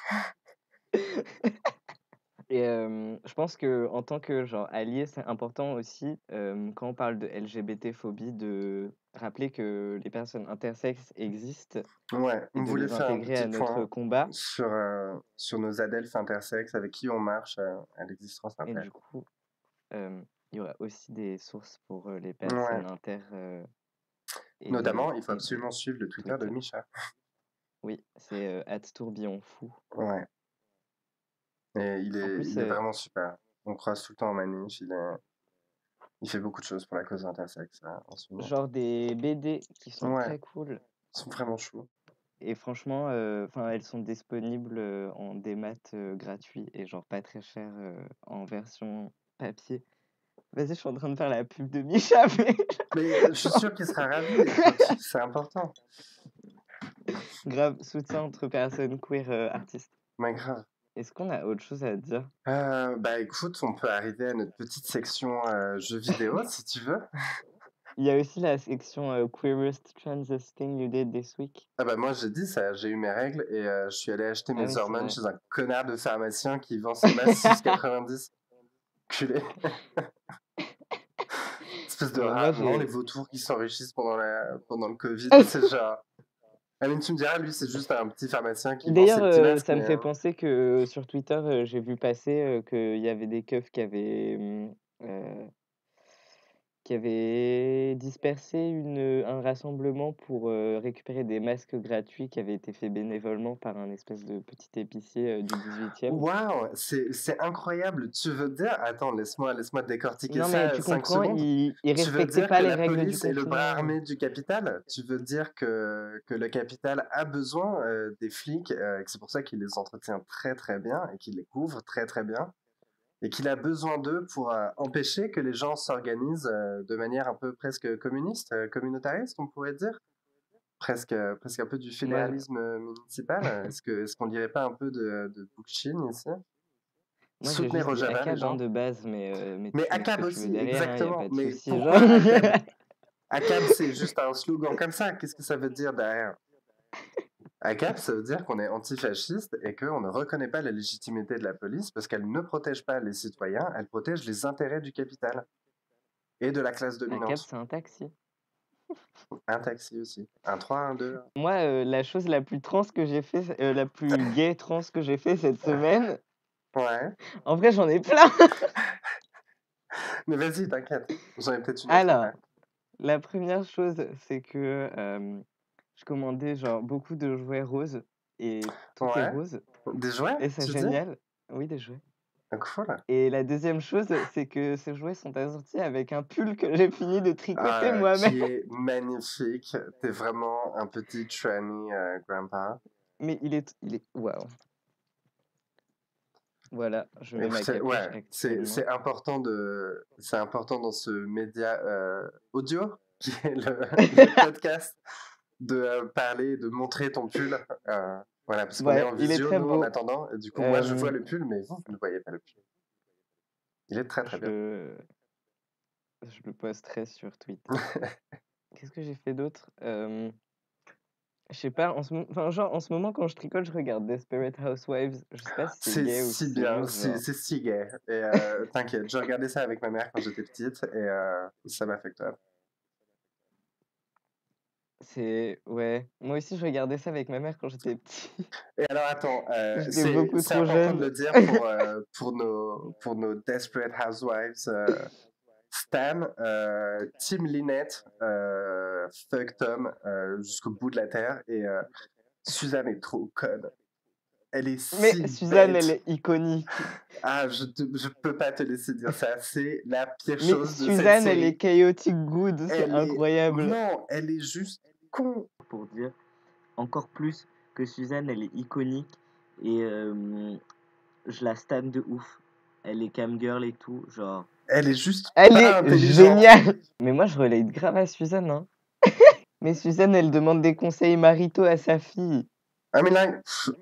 Et je pense qu'en tant que genre allié, c'est important aussi, quand on parle de LGBT-phobie, de rappeler que les personnes intersexes existent Ouais, et on de voulait les faire un intégrer petit à notre point combat sur nos adelphes intersexes avec qui on marche à l'existence et inter. du coup, il y aura aussi des sources pour, les Ouais, personnes inter, et les notamment, il faut et de absolument suivre le Twitter de Twitter. Micha. Oui, c'est, @tourbillonfou. Ouais, et En plus, il est vraiment super. On croise tout le temps en manif, il fait beaucoup de choses pour la cause intersexe en ce moment. genre des BD qui sont Ouais, très cool ils sont vraiment chauds. et franchement, enfin, elles sont disponibles, en démat, gratuit et genre pas très cher, en version papier. Vas-y, je suis en train de faire la pub de Micha, mais Mais je suis sûr qu'il sera ravi, écoute, c'est important. grave, soutien entre personnes queer, artistes. Mais grave. Est-ce qu'on a autre chose à dire? Bah écoute, on peut arriver à notre petite section jeux vidéo si tu veux. Il y a aussi la section, queerest transest thing you did this week. Ah bah moi j'ai dit ça, j'ai eu mes règles et je suis allé acheter Ah mes oui, c'est hormones vrai. chez un connard de pharmacien qui vend ses masques 6,90. Culé. Espèce de Moi, rat, vraiment les j'ai vautours qui s'enrichissent pendant le Covid, c'est genre... Ah mais tu me diras, lui c'est juste un petit pharmacien qui vend ses d'ailleurs, petits masques, ça me mais... fait penser que sur Twitter, j'ai vu passer, qu'il y avait des keufs qui avaient dispersé un rassemblement pour, récupérer des masques gratuits qui avaient été faits bénévolement par un espèce de petit épicier, du 18e. Waouh, c'est incroyable. Tu veux dire... Attends, laisse-moi décortiquer Non, mais ça tu 5 comprends, secondes. ils Tu veux respectaient dire pas que les la règles du police est le bras confinement. armé du capital? Tu veux dire que le capital a besoin des flics, et que c'est pour ça qu'il les entretient très très bien et qu'il les couvre très très bien, et qu'il a besoin d'eux pour empêcher que les gens s'organisent de manière un peu presque communiste, communautariste, on pourrait dire? Presque un peu du Moi fédéralisme municipal. Est-ce qu'on dirait pas un peu de Bookchin ici? moi, j'ai Soutenir juste au dit Java les ACAB, hein, gens. de base, mais Mais tu mets ce que ACAB tu veux aussi, derrière, hein, y a exactement. pas de Mais souci, genre. pourquoi ACAB? ACAB, c'est juste un slogan comme ça. Qu'est-ce que ça veut dire derrière? ACAB, ça veut dire qu'on est antifasciste et qu'on ne reconnaît pas la légitimité de la police parce qu'elle ne protège pas les citoyens, elle protège les intérêts du capital et de la classe ACAB, dominante. c'est un taxi. Un taxi aussi. Un 3, un 2. Moi, la chose la plus trans que j'ai fait, la plus gay trans que j'ai fait cette semaine, Ouais. en vrai, j'en ai plein. Mais vas-y, t'inquiète. J'en ai peut-être une autre Alors, après. la première chose, c'est que, je commandais genre beaucoup de jouets roses et tout est Ouais. rose Des jouets, et c'est tu dis? génial. Oui, des jouets. Cool. Et la deuxième chose, c'est que ces jouets sont assortis avec un pull que j'ai fini de tricoter moi-même. Qui est magnifique. T'es vraiment un petit tranny grandpa. Mais il est waouh. Voilà, je mets ma Écoutez, capuche ouais, actuellement. c'est important dans ce média audio qui est le podcast de parler, de montrer ton pull. Voilà, parce qu'on est Ouais, en il est visio, très nous, en beau. attendant. Et du coup, moi, je vois Hem, le pull, mais vous ne voyez pas le pull. Il est très, très bien. je je le posterai sur Twitter. Qu'est-ce que j'ai fait d'autre? Je sais pas, enfin, genre, en ce moment, quand je tricote, je regarde Desperate Housewives. Je sais pas si c'est C'est gay ou si si c'est bien, juste genre c'est si gay. Et t'inquiète, j'ai regardé ça avec ma mère quand j'étais petite et ça m'affecte. ouais, moi aussi, je regardais ça avec ma mère quand j'étais petit. Et alors, attends, J'étais beaucoup c'est trop important de le jeune. dire pour nos Desperate Housewives Stan, Team Lynette, Fuck Tom jusqu'au bout de la terre et Suzanne est trop conne. Elle est Mais si Suzanne, elle bête. est iconique. Ah, je peux pas te laisser dire ça. C'est la pire Mais chose de cette Suzanne, elle est série. chaotic good, c'est Elle est, incroyable. non, elle est juste con. Pour dire encore plus que Suzanne, elle est iconique et je la stan de ouf. Elle est cam girl et tout, genre. Elle est juste Elle pas est intelligente. géniale! Mais moi, je relate grave à Suzanne, hein. Mais Suzanne, elle demande des conseils maritaux à sa fille. Ah mais là,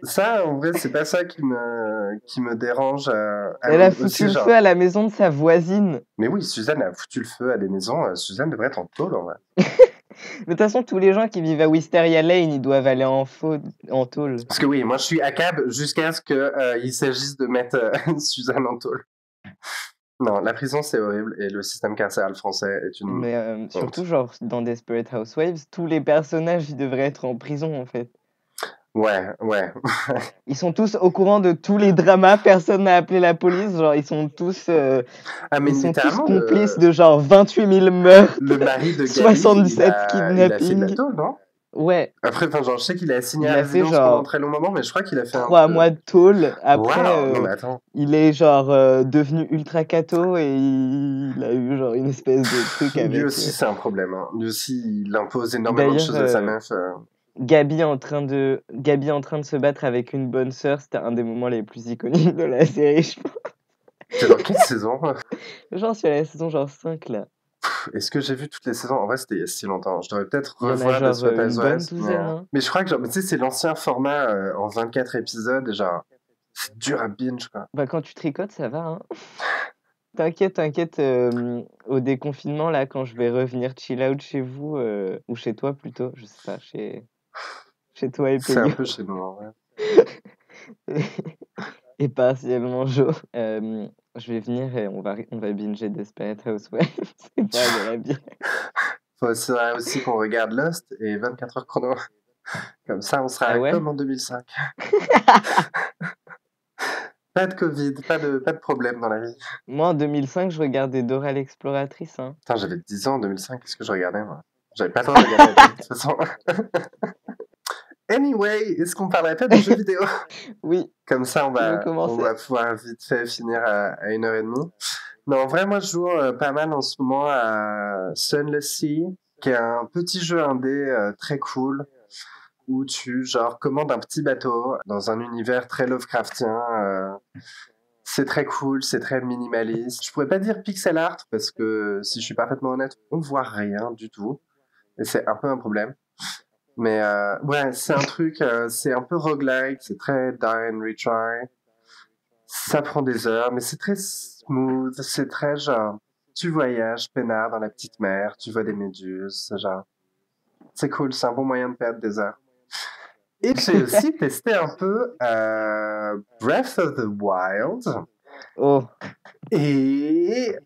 ça en vrai c'est pas ça qui me dérange. Ah Elle a oui foutu aussi le feu genre. à la maison de sa voisine. Mais oui, Suzanne a foutu le feu à des maisons. Suzanne devrait être en tôle en vrai. Mais de toute façon, tous les gens qui vivent à Wisteria Lane, ils doivent aller en tôle. Parce que oui, moi je suis à cab jusqu'à ce que il s'agisse de mettre Suzanne en tôle. Non, la prison c'est horrible et le système carcéral français est une Mais surtout, honte. genre, dans Desperate Housewives, tous les personnages, ils devraient être en prison, en fait. Ouais, ouais. Ils sont tous au courant de tous les dramas, personne n'a appelé la police, genre, Ah mais ils sont tous littéralement complices de genre 28 000 meurtres, le mari de Gabi, 77 il a fait de la kidnappings. tôle, non? Ouais, Après, enfin, genre, je sais qu'il a signé il à a fait résidence pendant un genre très long moment, mais je crois qu'il a fait un 3 peu. mois de tôle. Après, Waouh! Non mais attends. il est genre devenu ultra cato et il a eu genre une espèce de truc Lui avec. aussi, c'est un problème. Hein. Lui aussi, il impose énormément de D'ailleurs, choses à sa meuf. Gabi en train de se battre avec une bonne sœur, c'était un des moments les plus iconiques de la série, je pense. T'es dans quelle saison? Genre sur la saison genre 5 là. Est-ce que j'ai vu toutes les saisons? En vrai, c'était il y a si longtemps. Je devrais peut-être Il y en a revoir genre Desperate une bonne Housewives. douzaine, hein. Mais je crois que, genre, mais tu sais, c'est l'ancien format en 24 épisodes. Et genre, c'est dur à binge, quoi. Bah quand tu tricotes, ça va, hein. T'inquiète, au déconfinement là, quand je vais revenir chill out chez vous, ou chez toi plutôt, je sais pas, chez toi et C'est un Peyo peu chez nous, en vrai. et partiellement Jo, je vais venir et on va binger Desperate Housewives, c'est pas de la bière. Faudrait aussi qu'on regarde Lost et 24 heures chrono. Comme ça, on Ah sera ouais? comme en 2005. Pas de Covid, pas de problème dans la vie. Moi en 2005, je regardais Dora l'exploratrice, hein. Putain, j'avais 10 ans en 2005, qu'est-ce que je regardais, moi? J'avais pas le droit de regarder la télé, de toute façon. Anyway, est-ce qu'on parlerait pas de jeux vidéo? Oui, Comme ça, tu veux on commencer? va pouvoir vite fait finir à 1h30. Non, en vrai, moi, je joue pas mal en ce moment à Sunless Sea, qui est un petit jeu indé très cool, où tu, genre, commandes un petit bateau dans un univers très Lovecraftien. C'est très cool, c'est très minimaliste. Je pourrais pas dire pixel art, parce que, si je suis parfaitement honnête, on ne voit rien du tout. Et c'est un peu un problème. Mais ouais, c'est un truc, c'est un peu roguelike, c'est très die and retry. Ça prend des heures, mais c'est très smooth, c'est très genre, tu voyages peinard dans la petite mer, tu vois des méduses, c'est genre, c'est cool, c'est un bon moyen de perdre des heures. Et j'ai aussi testé un peu Breath of the Wild. Oh, Et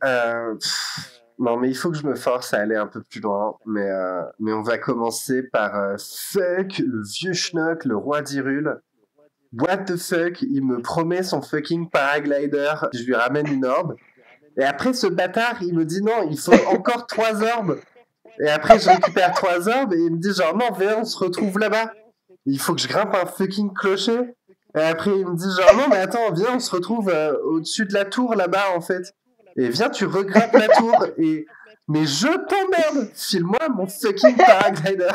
Non, mais il faut que je me force à aller un peu plus loin. Mais on va commencer par fuck le vieux schnock, le roi d'Hyrule. What the fuck, il me promet son fucking paraglider, je lui ramène une orbe. Et après, ce bâtard, il me dit non, il faut encore 3 orbes. Et après, je récupère 3 orbes et il me dit genre non, viens, on se retrouve là-bas. Il faut que je grimpe un fucking clocher. Et après, il me dit genre non, mais attends, viens, on se retrouve au-dessus de la tour là-bas en fait. Et viens, tu regrimpes la tour. Et mais je t'emmerde, file-moi mon fucking paraglider.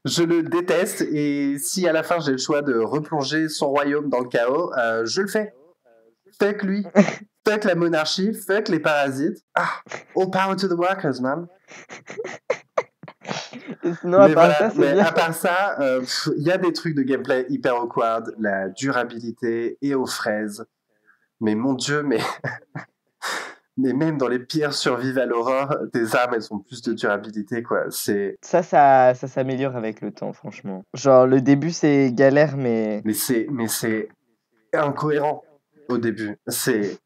Je le déteste et si à la fin j'ai le choix de replonger son royaume dans le chaos, je le fais. Fuck lui, fuck la monarchie, fuck les parasites. Ah, all power to the workers, man. Et sinon, à Mais part voilà, ça, c'est mais bien. à part ça, il y a des trucs de gameplay hyper awkward, la durabilité et aux fraises. Mais mon dieu, mais même dans les pires survival horror, tes armes elles ont plus de durabilité quoi. C'est Ça s'améliore avec le temps, franchement. Genre, le début, c'est galère, mais... mais c'est incohérent au début. C'est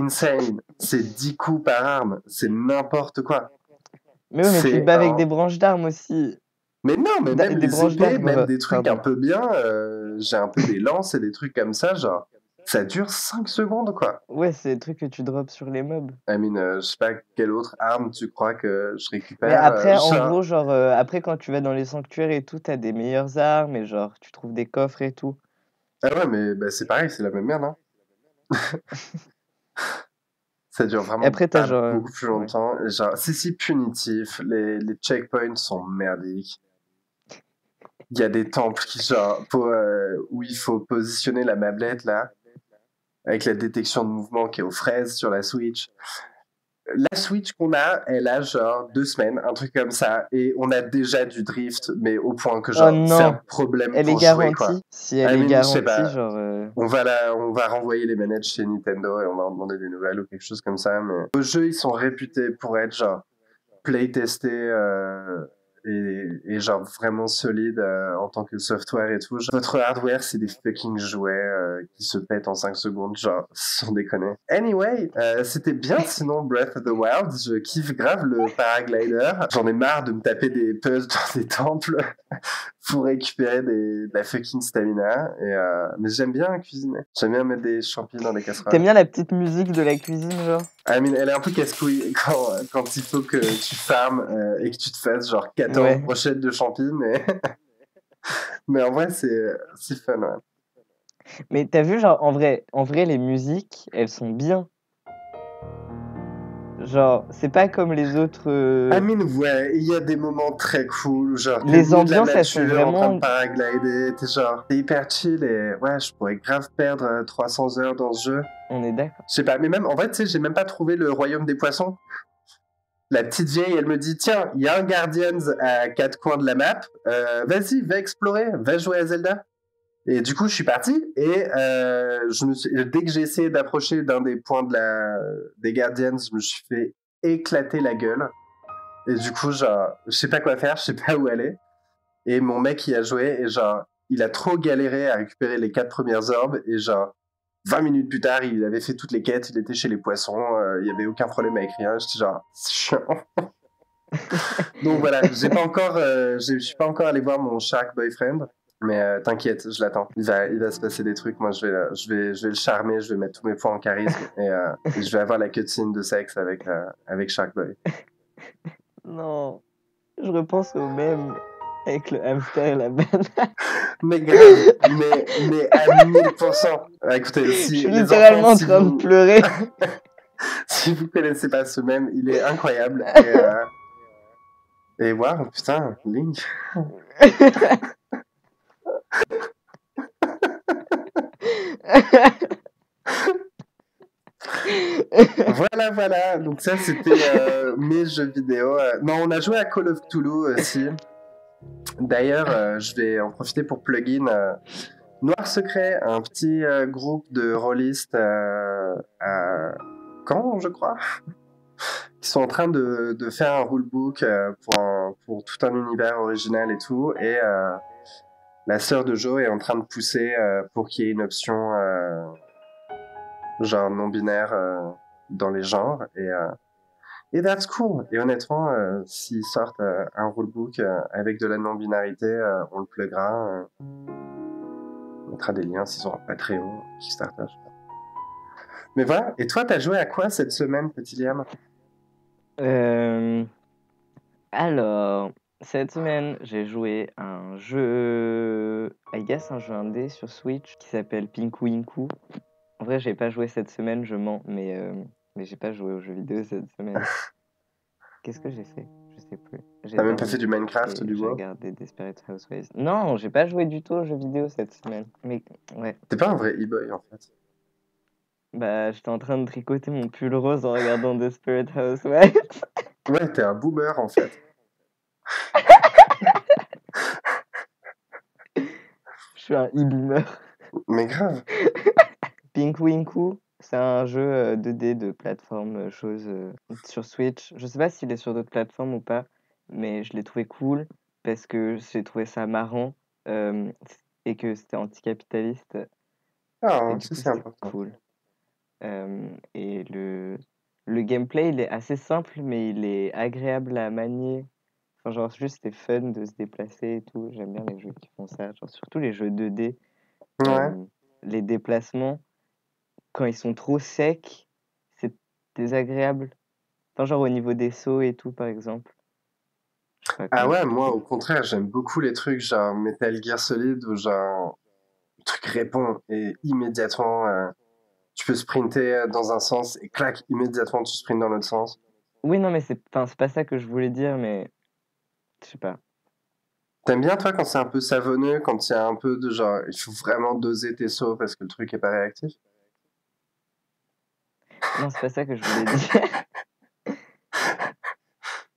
insane. C'est 10 coups par arme. C'est n'importe quoi. Mais oui, mais tu te C'est bats avec un... des branches d'armes aussi. Mais non, mais même Des les branches épées, même d'arbres, des trucs un pardon. peu bien, j'ai un peu des lances et des trucs comme ça, genre, ça dure 5 secondes, quoi. Ouais, c'est des trucs que tu drops sur les mobs. I mean, je sais pas quelle autre arme tu crois que je Mais récupère, après, en genre... gros, genre, après, quand tu vas dans les sanctuaires et tout, t'as des meilleures armes et genre, tu trouves des coffres et tout. Ah ouais, mais bah, c'est pareil, c'est la même merde, hein. Ça dure Et vraiment après, t'as pas genre... beaucoup plus ouais. longtemps. Et genre, c'est si punitif, les checkpoints sont merdiques. Il y a des temples qui, genre, où il faut positionner la mablette, là, avec la détection de mouvement qui est aux fraises sur la Switch. La Switch qu'on a, elle a genre 2 semaines, un truc comme ça, et on a déjà du drift, mais au point que, Oh genre, c'est un non! problème Elle est pour jouer, quoi. garantie. Si elle I est mean, je sais garantie, pas. genre... On va renvoyer les manettes chez Nintendo et on va en demander des nouvelles ou quelque chose comme ça. Mais vos jeux, ils sont réputés pour être genre playtestés et genre vraiment solides en tant que software et tout. Genre, votre hardware, c'est des fucking jouets qui se pètent en 5 secondes, genre sans déconner. Anyway, c'était bien sinon Breath of the Wild. Je kiffe grave le paraglider. J'en ai marre de me taper des puzzles dans des temples pour récupérer de la fucking stamina. Mais j'aime bien cuisiner. J'aime bien mettre des champignons dans des T'aimes casseroles. bien la petite musique de la cuisine, genre? I mean, elle est un peu casse-couille quand il faut que tu farmes et que tu te fasses genre 14 Ouais. brochettes de champignons. Mais en vrai, c'est fun, ouais. Mais t'as vu, genre, en vrai, les musiques, elles sont bien. Genre, c'est pas comme les autres... I mean, ouais, il y a des moments très cool, genre t'es au Les milieu de la ambiances, elles sont nature en train de vraiment... paraglider, t'es hyper chill et ouais, je pourrais grave perdre 300 heures dans ce jeu. On est d'accord. Je sais pas, mais même en vrai, tu sais, j'ai même pas trouvé le royaume des poissons. La petite vieille, elle me dit tiens, il y a un Guardians à 4 coins de la map, vas-y, va explorer, va jouer à Zelda. Et du coup, je suis parti et dès que j'ai essayé d'approcher d'un des points des Guardians, je me suis fait éclater la gueule. Et du coup, genre, je sais pas quoi faire, je sais pas où aller. Et mon mec y a joué et genre, il a trop galéré à récupérer les 4 premières orbes et genre, 20 minutes plus tard, il avait fait toutes les quêtes, il était chez les poissons, il y avait aucun problème avec rien. J'étais genre, c'est chiant. Donc voilà, je suis pas encore allé voir mon Shark Boyfriend. Mais t'inquiète, je l'attends. Il va se passer des trucs. Moi, je vais le charmer. Je vais mettre tous mes points en charisme et je vais avoir la cutscene de sexe avec Shark Boy. Non, je repense au même avec le hamster et la banane. Mais grave, mais à 1000%. Écoutez, Je si suis les enfants, littéralement en train de pleurer. si vous connaissez pas ce même, il est incroyable. Et waouh, putain, Link. Voilà. Donc ça, c'était mes jeux vidéo. Non, on a joué à Call of Cthulhu aussi. D'ailleurs, je vais en profiter pour plugin Noir Secret, un petit groupe de rôlistes à Caen, je crois, qui sont en train de faire un rulebook pour tout un univers original et tout. Et la sœur de Joe est en train de pousser pour qu'il y ait une option genre non-binaire dans les genres. Et that's cool. Et honnêtement, s'ils sortent un rulebook avec de la non-binarité, on le pluggera. On mettra des liens s'ils ont un Patreon, Kickstarter, je sais pas. Mais voilà. Et toi, t'as joué à quoi cette semaine, petit Liam? Alors, cette semaine, j'ai joué à un jeu, I guess un jeu indé sur Switch qui s'appelle Pinku Inku. En vrai, j'ai pas joué cette semaine, je mens, mais j'ai pas joué aux jeux vidéo cette semaine. Qu'est-ce que j'ai fait? Je sais plus. J'ai T'as même pas dormi fait du Minecraft, et du j'ai coup? regardé Desperate Housewives. Non, j'ai pas joué du tout aux jeux vidéo cette semaine. Mais ouais, T'es pas un vrai e-boy, en fait. bah j'étais en train de tricoter mon pull rose en regardant Desperate Housewives. Ouais, t'es un boomer, en fait. Je suis un e-boomer. Mais grave. Pinku Inku, c'est un jeu 2D de plateforme, chose sur Switch. Je sais pas s'il est sur d'autres plateformes ou pas, mais je l'ai trouvé cool parce que j'ai trouvé ça marrant et que c'était anticapitaliste et Ah, du ça, coup c'est c'était important. cool. Et le gameplay il est assez simple mais il est agréable à manier. Enfin, genre juste c'est fun de se déplacer et tout. J'aime bien les jeux qui font ça, genre, surtout les jeux 2D. Ouais. Les déplacements quand ils sont trop secs, c'est désagréable. Enfin, genre au niveau des sauts et tout, par exemple. Je sais pas Ah comment ouais, moi, expliquer. au contraire, j'aime beaucoup les trucs genre Metal Gear Solid où genre le truc répond et immédiatement tu peux sprinter dans un sens et clac, immédiatement tu sprintes dans l'autre sens. Oui, non, mais enfin, c'est pas ça que je voulais dire, mais je sais pas. T'aimes bien toi quand c'est un peu savonneux, quand il y a un peu de genre il faut vraiment doser tes sauts parce que le truc est pas réactif? Non, c'est pas ça que je voulais dire.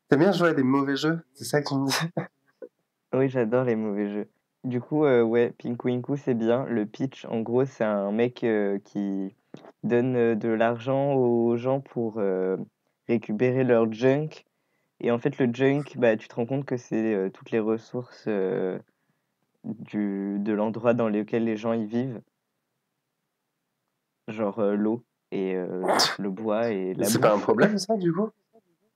T'aimes bien jouer à des mauvais jeux? C'est ça que tu me dis? Oui, j'adore les mauvais jeux. Du coup, ouais, Pinku Inku, c'est bien. Le pitch, en gros, c'est un mec qui donne de l'argent aux gens pour récupérer leur junk. Et en fait, le junk, bah, tu te rends compte que c'est toutes les ressources de l'endroit dans lequel les gens y vivent, genre l'eau et le bois et Mais la c'est pas un bouffe. problème ça du coup?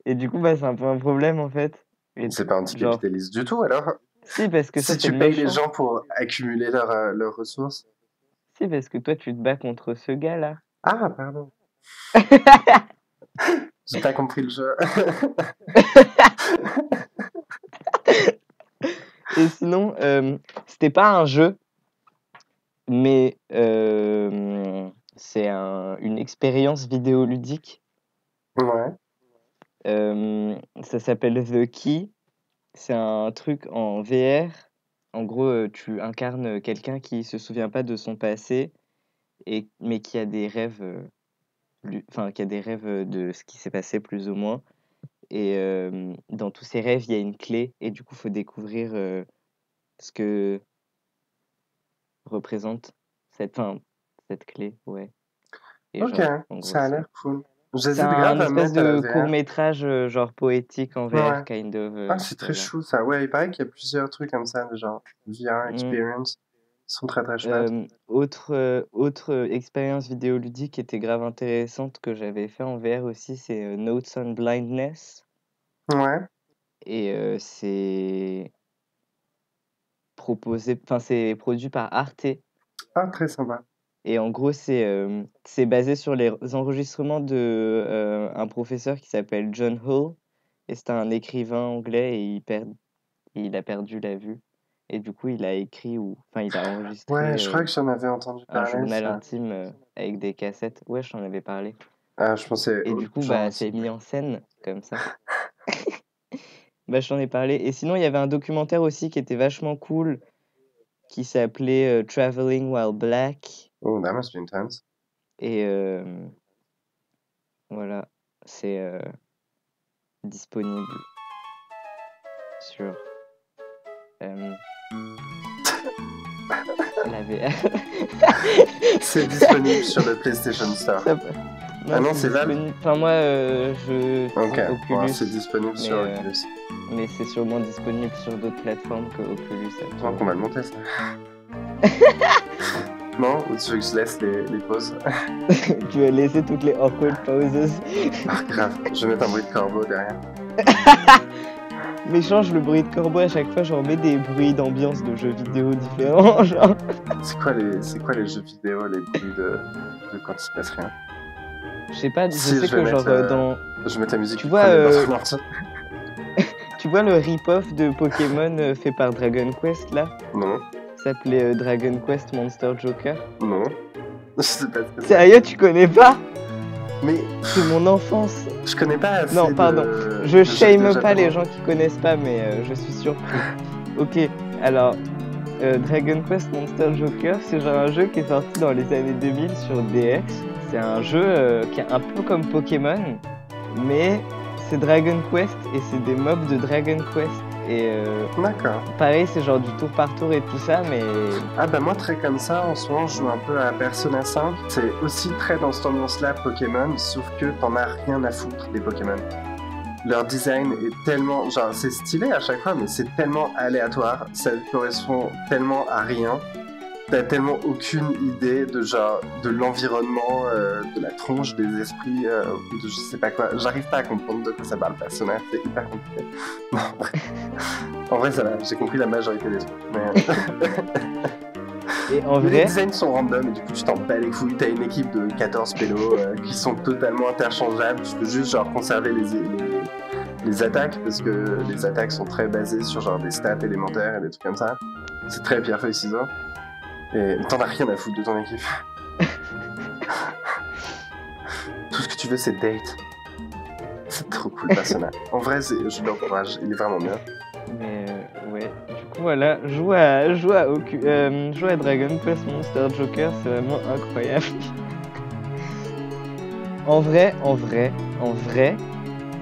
Et du coup, bah, c'est un peu un problème en fait. Et C'est pas genre, anticapitaliste du tout alors? si, parce que ça, Si c'est tu le payes les méchant. gens pour accumuler leurs ressources. Si, parce que toi, tu te bats contre ce gars-là. Ah, pardon. J'ai pas compris le jeu. Et sinon, c'était pas un jeu, mais c'est une expérience vidéoludique. Ouais. Ça s'appelle The Key. C'est un truc en VR. En gros, tu incarnes quelqu'un qui se souvient pas de son passé, mais qui a des rêves, enfin, qui a des rêves de ce qui s'est passé plus ou moins. Et dans tous ces rêves, il y a une clé, et du coup, faut découvrir ce que représente enfin, cette clé, ouais. Et Ok, genre, en gros, ça a l'air cool. c'est J'hésite un grave à me espèce mettre à la de VR. court-métrage genre poétique en Ouais. VR, kind of, Ah, c'est très voilà. chou ça. Ouais, il paraît qu'il y a plusieurs trucs comme ça, de genre VR Mm. experience. Ils sont très très chouettes. Autre expérience vidéoludique qui était grave intéressante que j'avais fait en VR aussi, c'est Notes on Blindness. Ouais. Et c'est produit par Arte. Ah, très sympa. Et en gros, c'est basé sur les enregistrements de un professeur qui s'appelle John Hull. Et c'est un écrivain anglais et il a perdu la vue. Et du coup, il a écrit enfin, il a Ouais, enregistré je crois que j'en avais entendu un parler, journal ça. intime avec des cassettes. Ouais, je t'en avais parlé. Ah, je pensais, Et du coup, genre, bah, c'est mis en scène comme ça. Bah, je t'en ai parlé. Et sinon, il y avait un documentaire aussi qui était vachement cool qui s'appelait Traveling While Black. oh, that must be intense. Et voilà, c'est disponible sur la VR. C'est disponible sur le PlayStation Store. Non, non, c'est c'est Valve? disponible. Enfin, moi, je Ok, bon, Oculus, c'est disponible mais, sur Oculus. mais c'est sûrement disponible sur d'autres plateformes que Oculus Je crois qu'on va le monter, ça. immédiatement ou tu veux que je laisse les pauses? Tu vas laisser toutes les awkward pauses. Ah, grave, je vais mettre un bruit de corbeau derrière. Mais change le bruit de corbeau à chaque fois, genre mets des bruits d'ambiance de jeux vidéo différents, genre. C'est quoi les jeux vidéo, les bruits de quand il se passe rien? Je sais pas, je Si, sais je vais que genre mettre, dans... Je vais mettre la musique Tu du vois, premier Borderlands. tu vois le rip-off de Pokémon fait par Dragon Quest là? Non, Ça s'appelait Dragon Quest Monster Joker. non. Je sais pas ce que c'est. Sérieux, tu connais pas? Mais C'est mon enfance. je connais pas assez Non, pardon. de Je jeux shame vidéo pas les japonais. gens qui connaissent pas, mais je suis surpris. Ok, alors Dragon Quest Monster Joker, c'est genre un jeu qui est sorti dans les années 2000 sur DS. C'est un jeu qui est un peu comme Pokémon, mais c'est Dragon Quest et c'est des mobs de Dragon Quest. Et D'accord. pareil, c'est genre du tour par tour et tout ça, mais Ah bah moi très comme ça, en ce moment je joue un peu à Persona 5. C'est aussi très dans cette ambiance-là Pokémon, sauf que t'en as rien à foutre des Pokémon. Leur design est tellement... Genre c'est stylé à chaque fois, mais c'est tellement aléatoire, ça correspond tellement à rien. T'as tellement aucune idée de genre de l'environnement, de la tronche des esprits, de je sais pas quoi. J'arrive pas à comprendre de quoi ça parle Persona, c'est hyper compliqué. Non, en vrai ça va, j'ai compris la majorité des trucs. Mais... et en Les vrai, designs sont random et du coup tu t'en bats les couilles. T'as une équipe de 14 pélos qui sont totalement interchangeables. Tu peux juste genre conserver les attaques parce que les attaques sont très basées sur genre des stats élémentaires et des trucs comme ça. C'est très pierre feuille ciseaux. Et t'en as rien à foutre de ton équipe. Tout ce que tu veux c'est date. C'est trop cool Persona. En vrai je l'encourage, il est vraiment bien. mais ouais, du coup voilà, joue à Dragon Quest Monster Joker, c'est vraiment incroyable. En vrai,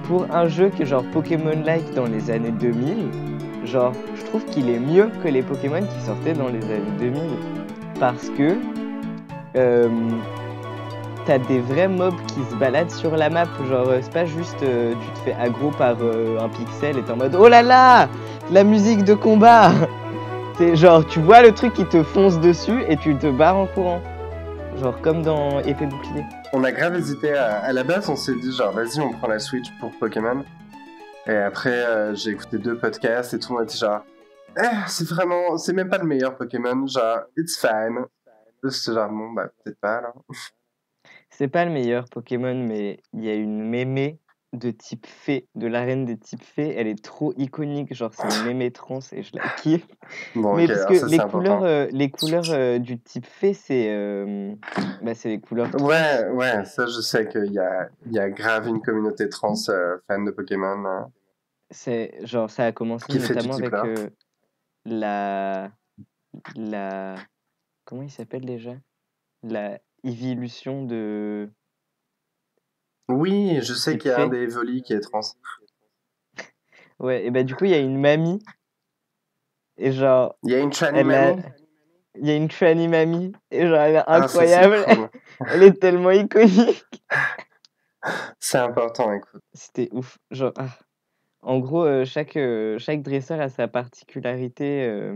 pour un jeu qui est genre Pokémon-like dans les années 2000, genre, je trouve qu'il est mieux que les Pokémon qui sortaient dans les années 2000. Parce que t'as des vrais mobs qui se baladent sur la map. Genre, c'est pas juste tu te fais aggro par un pixel et t'es en mode oh là là, la musique de combat. C'est genre, tu vois le truc qui te fonce dessus et tu te barres en courant. Genre, comme dans Épée Bouclier. On a grave hésité à la base, on s'est dit genre vas-y on prend la Switch pour Pokémon. Et après j'ai écouté 2 podcasts et tout le monde était genre c'est même pas le meilleur Pokémon, genre it's fine. J'étais genre bon bah peut-être pas alors. C'est pas le meilleur Pokémon, mais il y a une mémé de type fée, de l'arène des types fées. Elle est trop iconique, genre c'est une mémé trans et je la kiffe. Bon Mais ok parce alors que ça c'est important. les couleurs du type fée, c'est les couleurs trans. Ouais, ça je sais qu'il y a grave une communauté trans fan de Pokémon C'est genre ça a commencé qui fait du notamment type avec là. la la comment il s'appelle déjà? La évolution de Oui, je sais type qu'il y a un fée. des Evoli qui est trans. Ouais, et bah du coup il y a une mamie et genre Il y a une Tranny elle a Mamie. il y a une tranny mamie et genre elle est Ah ça c'est incroyable. cool. Elle est tellement iconique. C'est important écoute. C'était ouf. Genre en gros chaque dresseur a sa particularité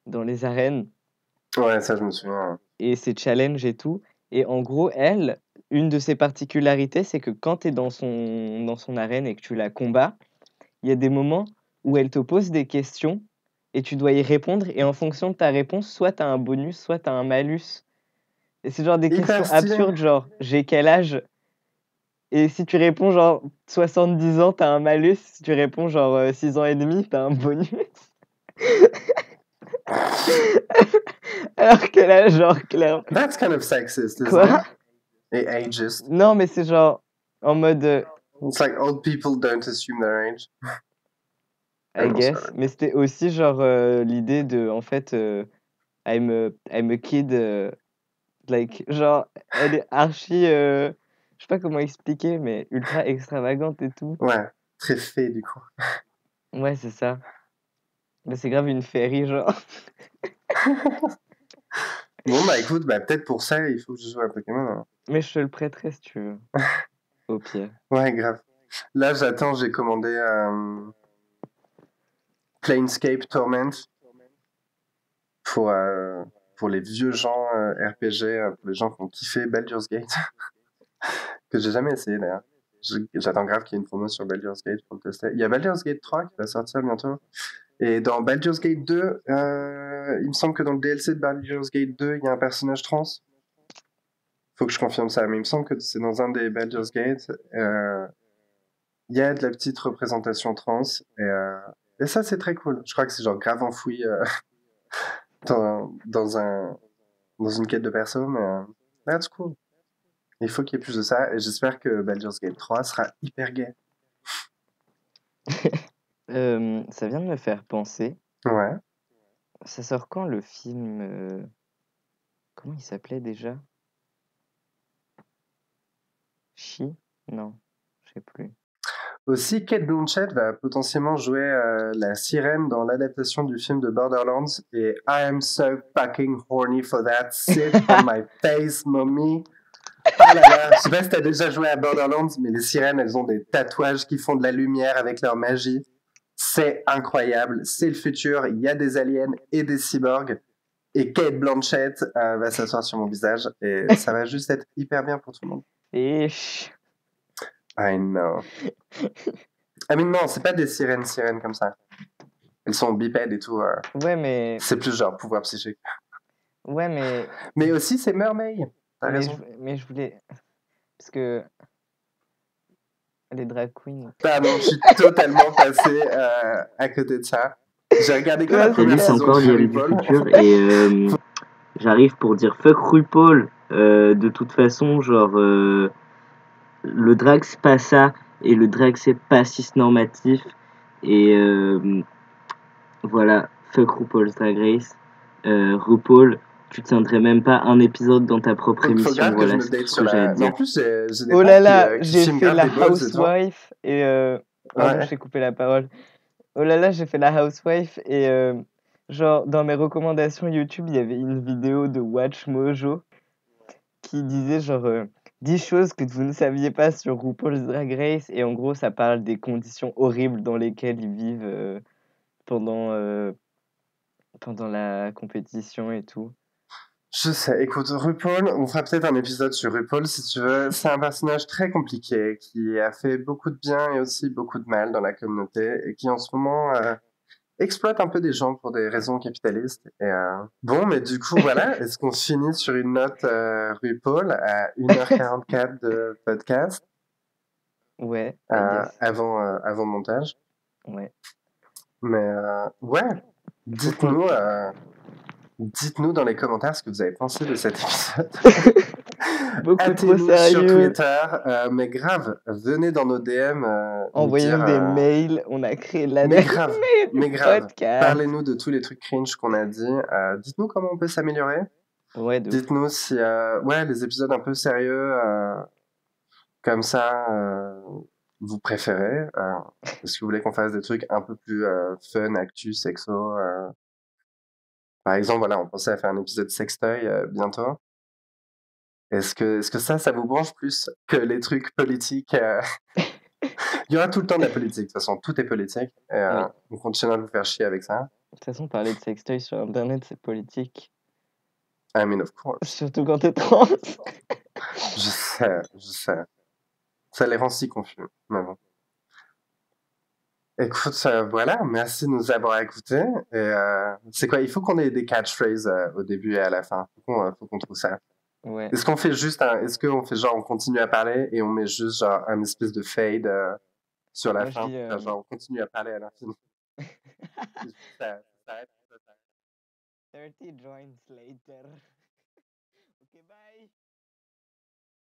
dans les arènes Ouais ça je me souviens. et ses challenges et tout. Et en gros, elle, une de ses particularités, c'est que quand tu es dans son arène et que tu la combats, il y a des moments où elle te pose des questions et tu dois y répondre. Et en fonction de ta réponse, soit tu as un bonus, soit tu as un malus. Et c'est genre des Hyper questions stylé. absurdes, genre j'ai quel âge? Et si tu réponds genre 70 ans, tu as un malus. Si tu réponds genre 6 ans et demi, tu as un bonus. Alors qu'elle a genre clairement. That's kind of sexist, isn't Quoi? it? Et ageist. Non, mais c'est genre en mode. It's like old people don't assume their age. I Non, c'est pas guess, vrai. mais c'était aussi genre l'idée de en fait I'm a kid like genre elle est archi je sais pas comment expliquer mais ultra extravagante et tout. Ouais, très fait du coup. Ouais, c'est ça. Mais c'est grave une féerie genre. Bon bah écoute, bah peut-être pour ça il faut que je joue à Pokémon. Hein. Mais je te le prêterai si tu veux. Au pire. Ouais, grave. Là j'attends, j'ai commandé Planescape Torment pour pour les vieux gens RPG, pour les gens qui ont kiffé Baldur's Gate, que j'ai jamais essayé d'ailleurs. J'attends grave qu'il y ait une promo sur Baldur's Gate pour le tester. Il y a Baldur's Gate 3 qui va sortir bientôt. Et dans Baldur's Gate 2, il me semble que dans le DLC de Baldur's Gate 2, il y a un personnage trans. Faut que je confirme ça, mais il me semble que c'est dans un des Baldur's Gate. Il y a de la petite représentation trans. Et ça, c'est très cool. Je crois que c'est genre grave enfoui dans une quête de perso, mais that's cool. Il faut qu'il y ait plus de ça, et j'espère que Baldur's Gate 3 sera hyper gay. Ça vient de me faire penser. Ouais. Ça sort quand le film comment il s'appelait déjà? Chi? Non, je sais plus. Aussi, Cate Blanchett va potentiellement jouer la sirène dans l'adaptation du film de Borderlands, et I am so fucking horny for that. Sit on my face, mommy. Ah là là, je sais pas si t'as déjà joué à Borderlands, mais les sirènes, elles ont des tatouages qui font de la lumière avec leur magie. C'est incroyable, c'est le futur, il y a des aliens et des cyborgs, et Cate Blanchett va s'asseoir sur mon visage, et ça va juste être hyper bien pour tout le monde. Et I know. Ah mais non, c'est pas des sirènes comme ça. Elles sont bipèdes et tout. ouais, mais C'est plus genre pouvoir psychique. ouais, Mais aussi, c'est mermaid. T'as raison. mais je voulais parce que les drag queens. Pardon, je suis totalement passé à côté de ça. J'ai regardé que la Ouais, première Salut, c'est saison encore de Liam du RuPaul. futur et j'arrive pour dire fuck RuPaul. De toute façon, genre, le drag c'est pas ça et le drag c'est pas cisnormatif et voilà, fuck RuPaul's Drag Race. RuPaul, tu tiendrais même pas un épisode dans ta propre Donc, faut émission. grave que je Voilà, me c'est date tout ce sur que j'ai à la. te Mais en dire. plus, j'ai des Oh potes là là, qui j'ai filment fait grave la des balls et tout. housewife et pardon, Ouais. je t'ai coupé la parole. Oh là là, j'ai fait la housewife et genre dans mes recommandations YouTube, il y avait une vidéo de Watch Mojo qui disait genre 10 choses que vous ne saviez pas sur RuPaul's Drag Race et en gros, ça parle des conditions horribles dans lesquelles ils vivent pendant pendant la compétition et tout. Je sais, écoute, RuPaul, on fera peut-être un épisode sur RuPaul si tu veux. C'est un personnage très compliqué qui a fait beaucoup de bien et aussi beaucoup de mal dans la communauté et qui en ce moment exploite un peu des gens pour des raisons capitalistes. Bon, mais du coup, voilà, est-ce qu'on finit sur une note RuPaul à 1h44 de podcast Ouais, I guess. avant montage? Ouais. Mais ouais, dites-nous dans les commentaires ce que vous avez pensé de cet épisode. Beaucoup trop Hâtez-nous sur sérieux. Twitter, mais grave, venez dans nos DM nous Envoyez-nous dire, des mails, on a créé mais l'année grave, du mais grave, podcast. parlez-nous de tous les trucs cringe qu'on a dit. Dites-nous comment on peut s'améliorer. Ouais, de ouf. Dites-nous si ouais, les épisodes un peu sérieux comme ça vous préférez. Est-ce que vous voulez qu'on fasse des trucs un peu plus fun, actu, sexo par exemple, voilà, on pensait à faire un épisode sextoy bientôt. Est-ce que ça vous branche plus que les trucs politiques Il y aura tout le temps de la politique, de toute façon, tout est politique. Et Oui. on continuera de vous faire chier avec ça. De toute façon, parler de sextoy sur Internet, c'est politique. I mean, of course. Surtout quand t'es trans. Je sais. Ça les rend si confus. Mais bon. Écoute, voilà, merci de nous avoir écoutés. Et c'est quoi? Il faut qu'on ait des catchphrases au début et à la fin. Faut qu'on trouve ça. Ouais. Est-ce qu'on fait juste est-ce qu'on fait genre on continue à parler et on met juste genre un espèce de fade sur la Moi, je fin, dis, genre on continue à parler à l'infini. Ça s'arrête, ça s'arrête. 30 joints later. Ok, bye.